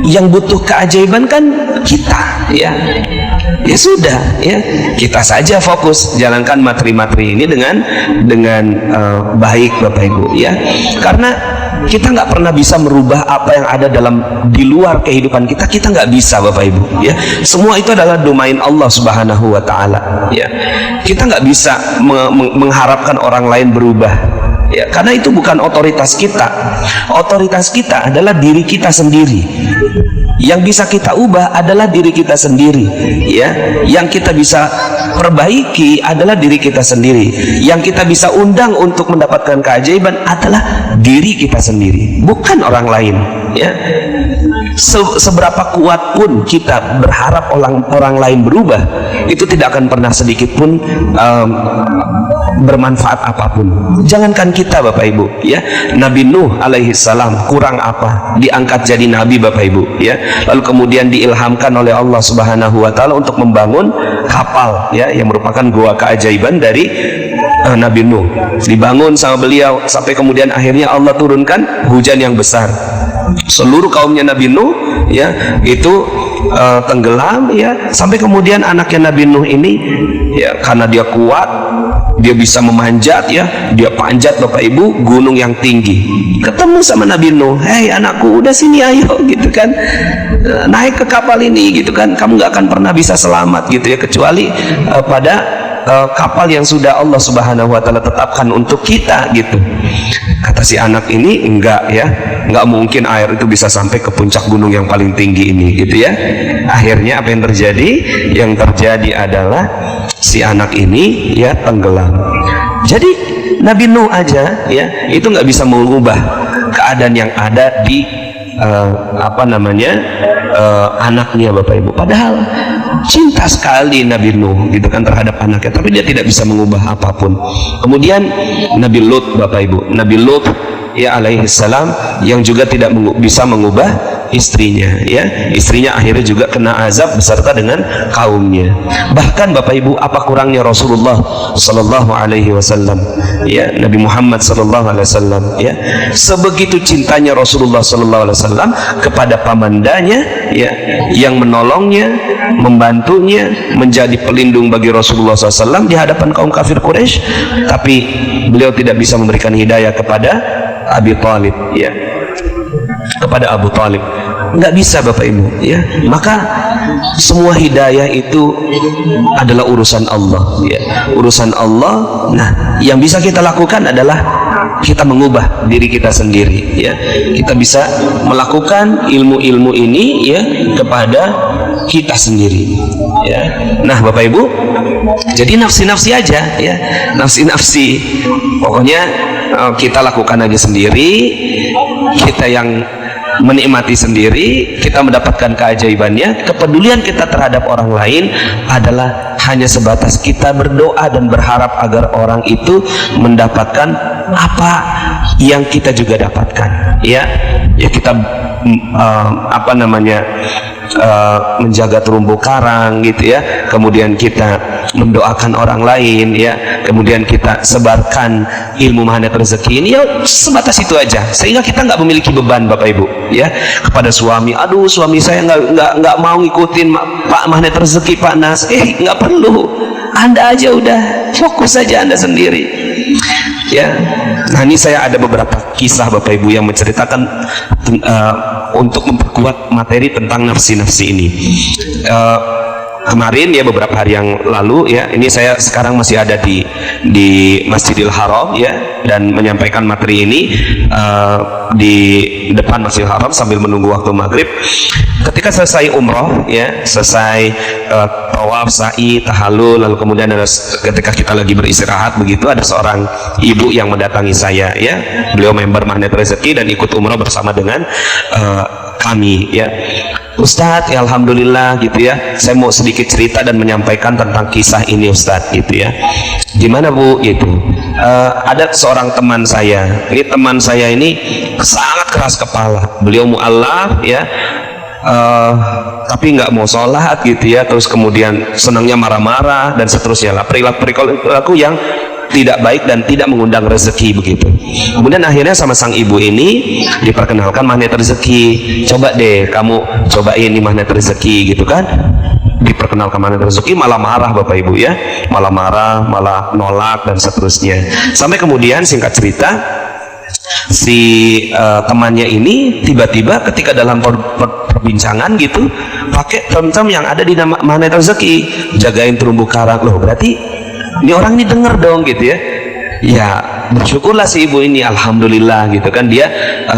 yang butuh keajaiban kan kita, ya. Ya sudah, ya, kita saja fokus jalankan materi-materi ini dengan baik Bapak Ibu, ya. Karena kita nggak pernah bisa merubah apa yang ada di luar kehidupan kita. Kita nggak bisa Bapak Ibu, ya. Semua itu adalah domain Allah Subhanahu wa Ta'ala, ya. Kita nggak bisa mengharapkan orang lain berubah, ya, karena itu bukan otoritas kita. Otoritas kita adalah diri kita sendiri. Yang bisa kita ubah adalah diri kita sendiri, ya. Yang kita bisa perbaiki adalah diri kita sendiri. Yang kita bisa undang untuk mendapatkan keajaiban adalah diri kita sendiri, bukan orang lain, ya. Seberapa kuat pun kita berharap orang lain berubah, itu tidak akan pernah sedikit pun bermanfaat apapun. Jangankan kita, Bapak Ibu, ya. Nabi Nuh alaihi salam kurang apa? Diangkat jadi nabi, Bapak Ibu, ya. Lalu kemudian diilhamkan oleh Allah Subhanahu wa taala untuk membangun kapal, ya, yang merupakan gua keajaiban dari Nabi Nuh. Dibangun sama beliau sampai kemudian akhirnya Allah turunkan hujan yang besar. Seluruh kaumnya Nabi Nuh, ya, itu tenggelam, ya, sampai kemudian anaknya Nabi Nuh ini, ya, karena dia kuat, dia bisa memanjat, ya, dia panjat, Bapak Ibu, gunung yang tinggi. Ketemu sama Nabi Nuh, hei anakku, udah sini ayo, gitu kan, naik ke kapal ini, gitu kan, kamu nggak akan pernah bisa selamat, gitu ya, kecuali pada kapal yang sudah Allah Subhanahu wa taala tetapkan untuk kita, gitu. Kata si anak ini, enggak, ya, enggak mungkin air itu bisa sampai ke puncak gunung yang paling tinggi ini, gitu ya. Akhirnya apa yang terjadi? Yang terjadi adalah si anak ini, ya, tenggelam. Jadi Nabi Nuh aja, ya, itu nggak bisa mengubah keadaan yang ada di anaknya, Bapak Ibu. Padahal cinta sekali Nabi Nuh, gitu kan, terhadap anaknya, tapi dia tidak bisa mengubah apapun. Kemudian Nabi Lut, Bapak Ibu, Nabi Lut, ya, alaihi salam, yang juga tidak bisa mengubah istrinya, ya. Istrinya akhirnya juga kena azab beserta dengan kaumnya. Bahkan Bapak Ibu, apa kurangnya Rasulullah sallallahu alaihi wasallam, ya, Nabi Muhammad sallallahu alaihi wasallam, ya, sebegitu cintanya Rasulullah sallallahu alaihi wasallam kepada pamandanya, ya, yang menolongnya, membantunya, menjadi pelindung bagi Rasulullah SAW di hadapan kaum kafir Quraisy, tapi beliau tidak bisa memberikan hidayah kepada Abi Thalib, ya, kepada Abu Thalib, nggak bisa, Bapak Ibu, ya. Maka semua hidayah itu adalah urusan Allah, ya, urusan Allah. Nah, yang bisa kita lakukan adalah kita mengubah diri kita sendiri, ya. Kita bisa melakukan ilmu-ilmu ini, ya, kepada kita sendiri, ya. Nah, Bapak Ibu, jadi nafsi-nafsi aja, ya, nafsi-nafsi, pokoknya kita lakukan aja sendiri, kita yang menikmati sendiri, kita mendapatkan keajaibannya. Kepedulian kita terhadap orang lain adalah hanya sebatas kita berdoa dan berharap agar orang itu mendapatkan apa yang kita juga dapatkan, ya, ya, kita menjaga terumbu karang, gitu ya, kemudian kita mendoakan orang lain, ya, kemudian kita sebarkan ilmu magnet rezeki ini, ya, sebatas itu aja, sehingga kita nggak memiliki beban, Bapak Ibu, ya, kepada suami. Aduh, suami saya nggak mau ngikutin Pak magnet rezeki, Pak Nas. Nggak perlu, Anda aja udah fokus saja Anda sendiri, ya. Nah, ini saya ada beberapa kisah, Bapak Ibu, yang menceritakan untuk memperkuat materi tentang nafsi-nafsi ini. Kemarin, ya, beberapa hari yang lalu, ya, ini saya sekarang masih ada di Masjidil Haram, ya, dan menyampaikan materi ini di depan Masjidil Haram sambil menunggu waktu maghrib. Ketika selesai umroh, ya, selesai tawaf, sa'i, tahallul, lalu kemudian ketika kita lagi beristirahat begitu, ada seorang ibu yang mendatangi saya, ya. Beliau member Magnet Rezeki dan ikut umroh bersama dengan kami, ya. Ustadz, ya, alhamdulillah, gitu ya, saya mau sedikit cerita dan menyampaikan tentang kisah ini, Ustadz, gitu ya. Gimana, Bu? Gitu. Ada seorang teman saya. Ini teman saya ini sangat keras kepala. Beliau mu'alaf, ya, tapi nggak mau sholat, gitu ya. Terus kemudian senangnya marah-marah dan seterusnya lah, perilaku yang tidak baik dan tidak mengundang rezeki, begitu. Kemudian akhirnya sama sang ibu ini diperkenalkan magnet rezeki. Coba deh kamu cobain ini magnet rezeki, gitu kan. Diperkenalkan magnet rezeki, malah marah, Bapak Ibu, ya, malah marah, malah nolak dan seterusnya. Sampai kemudian, singkat cerita, si temannya ini tiba-tiba ketika dalam perbincangan, gitu, pakai term-term yang ada di magnet rezeki, jagain terumbu karang. Loh, berarti ini orang ini denger dong, gitu ya. Ya, bersyukurlah si ibu ini, alhamdulillah gitu kan, dia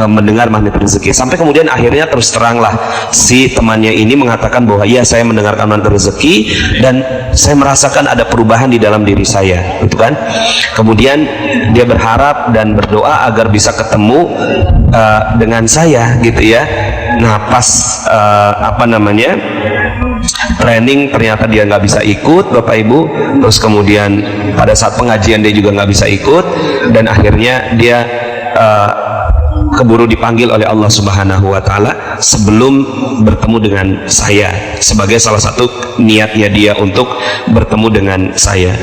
mendengar magnet rezeki. Sampai kemudian akhirnya terus teranglah si temannya ini mengatakan bahwa iya, saya mendengarkan magnet rezeki dan saya merasakan ada perubahan di dalam diri saya, gitu kan. Kemudian dia berharap dan berdoa agar bisa ketemu dengan saya, gitu ya. Nah, pas training ternyata dia nggak bisa ikut, Bapak Ibu. Terus kemudian pada saat pengajian dia juga nggak bisa ikut, dan akhirnya dia keburu dipanggil oleh Allah Subhanahu wa Ta'ala sebelum bertemu dengan saya, sebagai salah satu niatnya dia untuk bertemu dengan saya.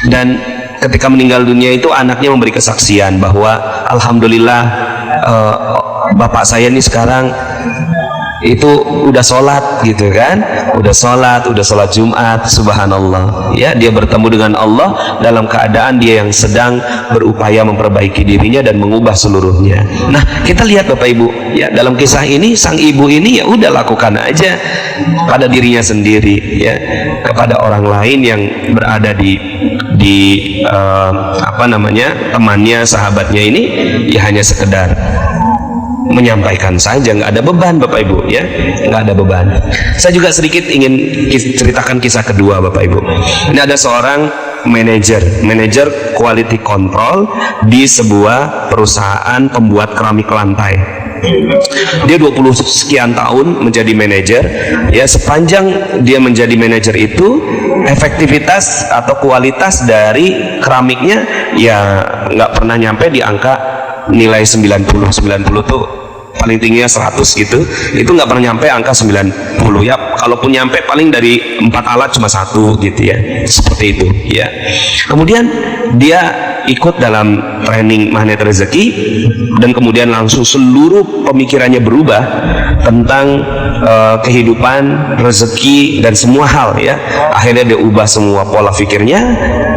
Dan ketika meninggal dunia itu anaknya memberi kesaksian bahwa alhamdulillah bapak saya ini sekarang itu udah sholat, gitu kan, udah sholat Jumat, subhanallah ya. Dia bertemu dengan Allah dalam keadaan dia yang sedang berupaya memperbaiki dirinya dan mengubah seluruhnya. Nah, kita lihat Bapak Ibu ya, dalam kisah ini sang ibu ini ya udah lakukan aja pada dirinya sendiri ya, kepada orang lain yang berada di temannya, sahabatnya ini ya hanya sekedar menyampaikan saja, nggak ada beban Bapak Ibu ya, nggak ada beban. Saya juga sedikit ingin ceritakan kisah kedua Bapak Ibu. Ini ada seorang manajer quality control di sebuah perusahaan pembuat keramik lantai. Dia 20 sekian tahun menjadi manajer ya. Sepanjang dia menjadi manajer itu, efektivitas atau kualitas dari keramiknya ya nggak pernah nyampe di angka nilai 90 tuh paling tingginya 100 gitu, itu nggak pernah nyampe angka 90 ya. Kalaupun nyampe paling dari 4 alat cuma 1 gitu ya, seperti itu ya. Kemudian dia ikut dalam training magnet rezeki, dan kemudian langsung seluruh pemikirannya berubah tentang kehidupan, rezeki dan semua hal ya. Akhirnya dia ubah semua pola pikirnya,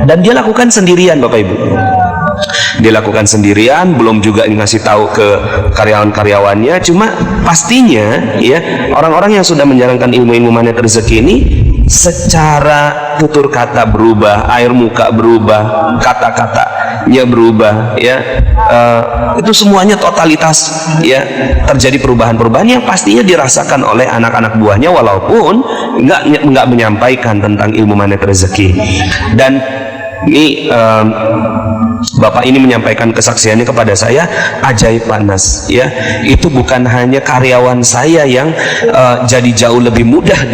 dan dia lakukan sendirian Bapak Ibu. Dia lakukan sendirian, belum juga ngasih tahu ke karyawan-karyawannya. Cuma pastinya ya, orang-orang yang sudah menjalankan ilmu-ilmu magnet rezeki ini secara tutur kata berubah, air muka berubah, kata-katanya berubah ya. Itu semuanya totalitas ya, terjadi perubahan-perubahan yang pastinya dirasakan oleh anak-anak buahnya, walaupun nggak menyampaikan tentang ilmu magnet rezeki. Dan ini Bapak ini menyampaikan kesaksiannya kepada saya, ajaib panas ya. Itu bukan hanya karyawan saya yang jadi jauh lebih mudah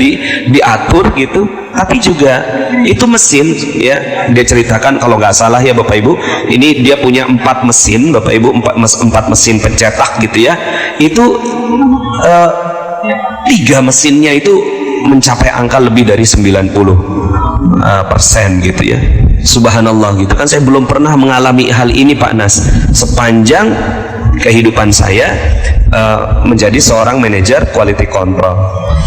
diatur gitu, tapi juga itu mesin ya. Dia ceritakan kalau nggak salah ya Bapak Ibu, ini dia punya 4 mesin Bapak Ibu, 4 mesin pencetak gitu ya. Itu 3 mesinnya itu mencapai angka lebih dari 90% gitu ya. Subhanallah gitu kan. Saya belum pernah mengalami hal ini Pak Nas sepanjang kehidupan saya menjadi seorang manajer quality control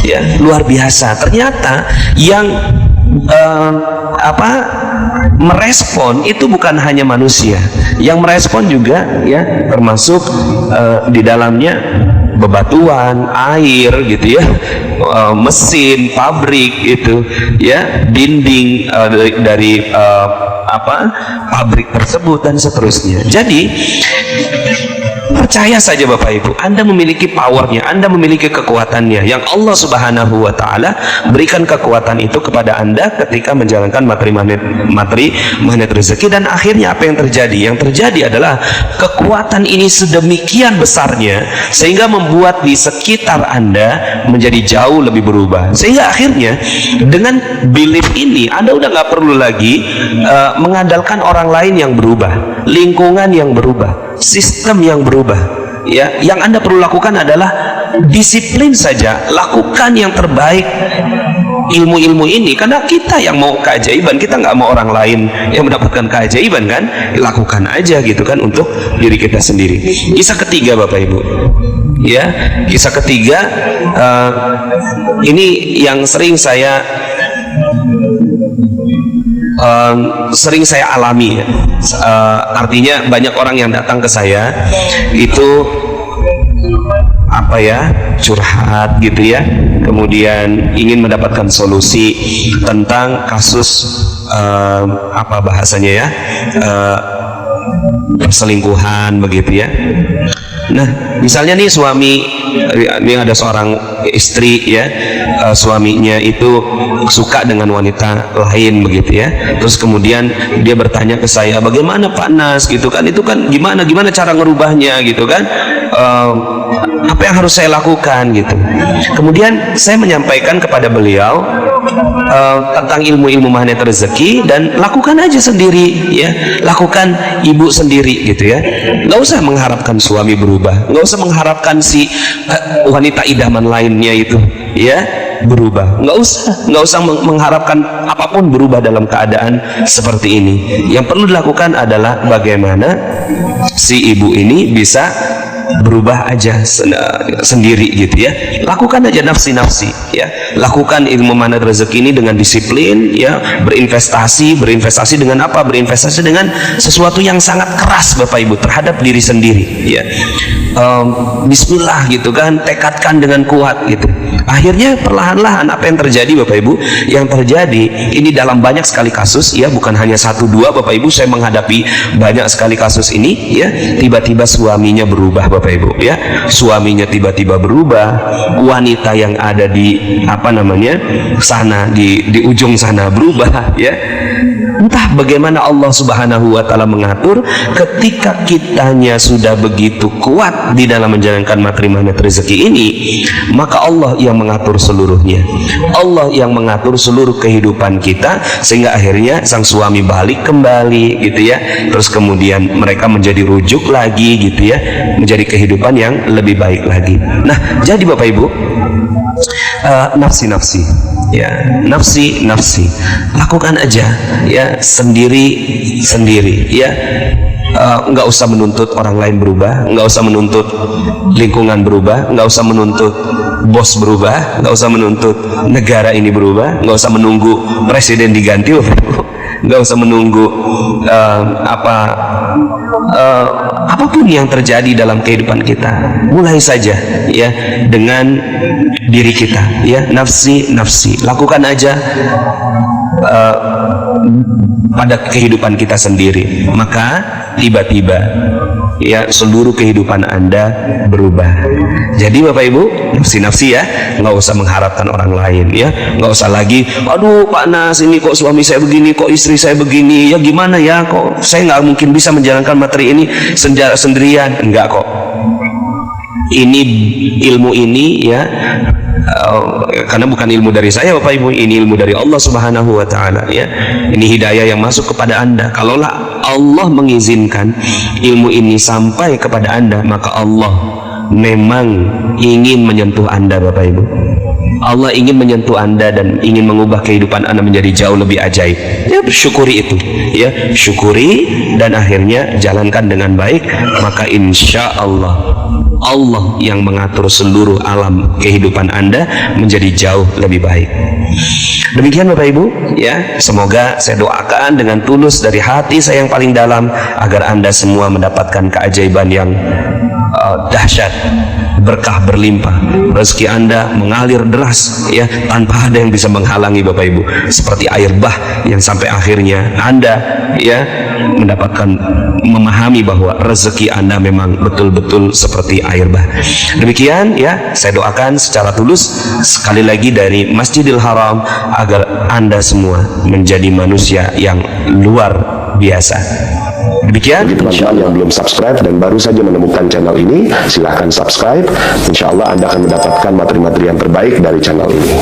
ya. Luar biasa. Ternyata yang merespon itu bukan hanya manusia, yang merespon juga ya, termasuk di dalamnya bebatuan, air gitu ya, mesin, pabrik itu ya, dinding dari pabrik tersebut dan seterusnya. Jadi percaya saja Bapak Ibu, Anda memiliki powernya, Anda memiliki kekuatannya, yang Allah Subhanahu wa Ta'ala berikan kekuatan itu kepada Anda ketika menjalankan materi magnet rezeki. Dan akhirnya apa yang terjadi? Yang terjadi adalah kekuatan ini sedemikian besarnya sehingga membuat di sekitar Anda menjadi jauh lebih berubah, sehingga akhirnya dengan belief ini Anda udah nggak perlu lagi mengandalkan orang lain yang berubah, lingkungan yang berubah, sistem yang berubah ya. Yang Anda perlu lakukan adalah disiplin saja, lakukan yang terbaik ilmu-ilmu ini, karena kita yang mau keajaiban, kita nggak mau orang lain yang mendapatkan keajaiban kan. Lakukan aja gitu kan untuk diri kita sendiri. Kisah ketiga Bapak Ibu ya, kisah ketiga ini yang sering saya alami ya. Artinya banyak orang yang datang ke saya itu curhat gitu ya, kemudian ingin mendapatkan solusi tentang kasus bahasanya ya, perselingkuhan begitu ya. Nah, misalnya nih suami, ini ada seorang istri ya, suaminya itu suka dengan wanita lain begitu ya. Terus kemudian dia bertanya ke saya, bagaimana Pak Nas gitu kan, itu kan gimana cara ngerubahnya gitu kan, apa yang harus saya lakukan gitu. Kemudian saya menyampaikan kepada beliau tentang ilmu-ilmu magnet rezeki, dan lakukan aja sendiri ya, lakukan ibu sendiri gitu ya. Nggak usah mengharapkan suami berubah, nggak usah mengharapkan si wanita idaman lainnya itu ya berubah, nggak usah mengharapkan apapun berubah dalam keadaan seperti ini. Yang perlu dilakukan adalah bagaimana si ibu ini bisa berubah aja sendiri gitu ya. Lakukan aja nafsi ya, lakukan ilmu magnet rezeki ini dengan disiplin ya, berinvestasi dengan apa? Berinvestasi dengan sesuatu yang sangat keras Bapak Ibu terhadap diri sendiri ya. Bismillah gitu kan, tekadkan dengan kuat gitu. Akhirnya perlahan-lahan apa yang terjadi Bapak Ibu? Yang terjadi ini dalam banyak sekali kasus ya, bukan hanya 1-2 Bapak Ibu, saya menghadapi banyak sekali kasus ini ya. Tiba-tiba suaminya berubah Bapak Ibu ya, suaminya tiba-tiba berubah, wanita yang ada di sana di ujung sana berubah ya. Entah bagaimana Allah Subhanahu wa Ta'ala mengatur. Ketika kitanya sudah begitu kuat di dalam menjalankan materi magnet rezeki ini, maka Allah yang mengatur seluruhnya, Allah yang mengatur seluruh kehidupan kita, sehingga akhirnya sang suami balik kembali gitu ya. Terus kemudian mereka menjadi rujuk lagi gitu ya, menjadi kehidupan yang lebih baik lagi. Nah, jadi Bapak Ibu, nafsi ya, nafsi lakukan aja ya, sendiri ya. Nggak usah menuntut orang lain berubah, nggak usah menuntut lingkungan berubah, nggak usah menuntut bos berubah, nggak usah menuntut negara ini berubah, nggak usah menunggu presiden diganti, nggak usah menunggu apapun yang terjadi dalam kehidupan kita. Mulai saja ya dengan diri kita ya, nafsi lakukan aja pada kehidupan kita sendiri, maka tiba-tiba ya seluruh kehidupan Anda berubah. Jadi Bapak Ibu, nafsi ya, nggak usah mengharapkan orang lain ya, nggak usah lagi, aduh Pak Nas ini kok suami saya begini, kok istri saya begini ya, gimana ya, kok saya nggak mungkin bisa menjalankan materi ini sendirian. Enggak kok, ini ilmu ini ya, karena bukan ilmu dari saya Bapak Ibu, ini ilmu dari Allah Subhanahu wa Ta'ala ya. Ini hidayah yang masuk kepada Anda. Kalaulah Allah mengizinkan ilmu ini sampai kepada Anda, maka Allah memang ingin menyentuh Anda Bapak Ibu. Allah ingin menyentuh Anda dan ingin mengubah kehidupan Anda menjadi jauh lebih ajaib ya. Bersyukuri itu ya, syukuri dan akhirnya jalankan dengan baik, maka insya Allah Allah yang mengatur seluruh alam kehidupan Anda menjadi jauh lebih baik. Demikian Bapak Ibu ya, semoga saya doakan dengan tulus dari hati saya yang paling dalam, agar Anda semua mendapatkan keajaiban yang dahsyat, berkah berlimpah, rezeki Anda mengalir deras ya, tanpa ada yang bisa menghalangi Bapak Ibu, seperti air bah yang sampai akhirnya Anda ya mendapatkan, memahami bahwa rezeki Anda memang betul-betul seperti air bah. Demikian ya, saya doakan secara tulus sekali lagi dari Masjidil Haram, agar Anda semua menjadi manusia yang luar biasa. Demikian. Bagi teman-teman yang belum subscribe dan baru saja menemukan channel ini, silahkan subscribe. Insya Allah Anda akan mendapatkan materi-materi yang terbaik dari channel ini.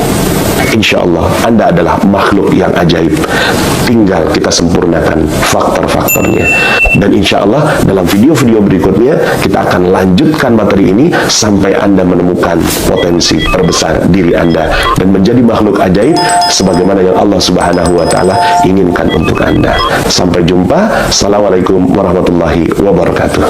Insya Allah Anda adalah makhluk yang ajaib, tinggal kita sempurnakan faktor-faktornya. Dan insya Allah dalam video-video berikutnya kita akan lanjutkan materi ini sampai Anda menemukan potensi terbesar diri Anda dan menjadi makhluk ajaib sebagaimana yang Allah Subhanahu wa Ta'ala inginkan untuk Anda. Sampai jumpa. Assalamualaikum warahmatullahi wabarakatuh.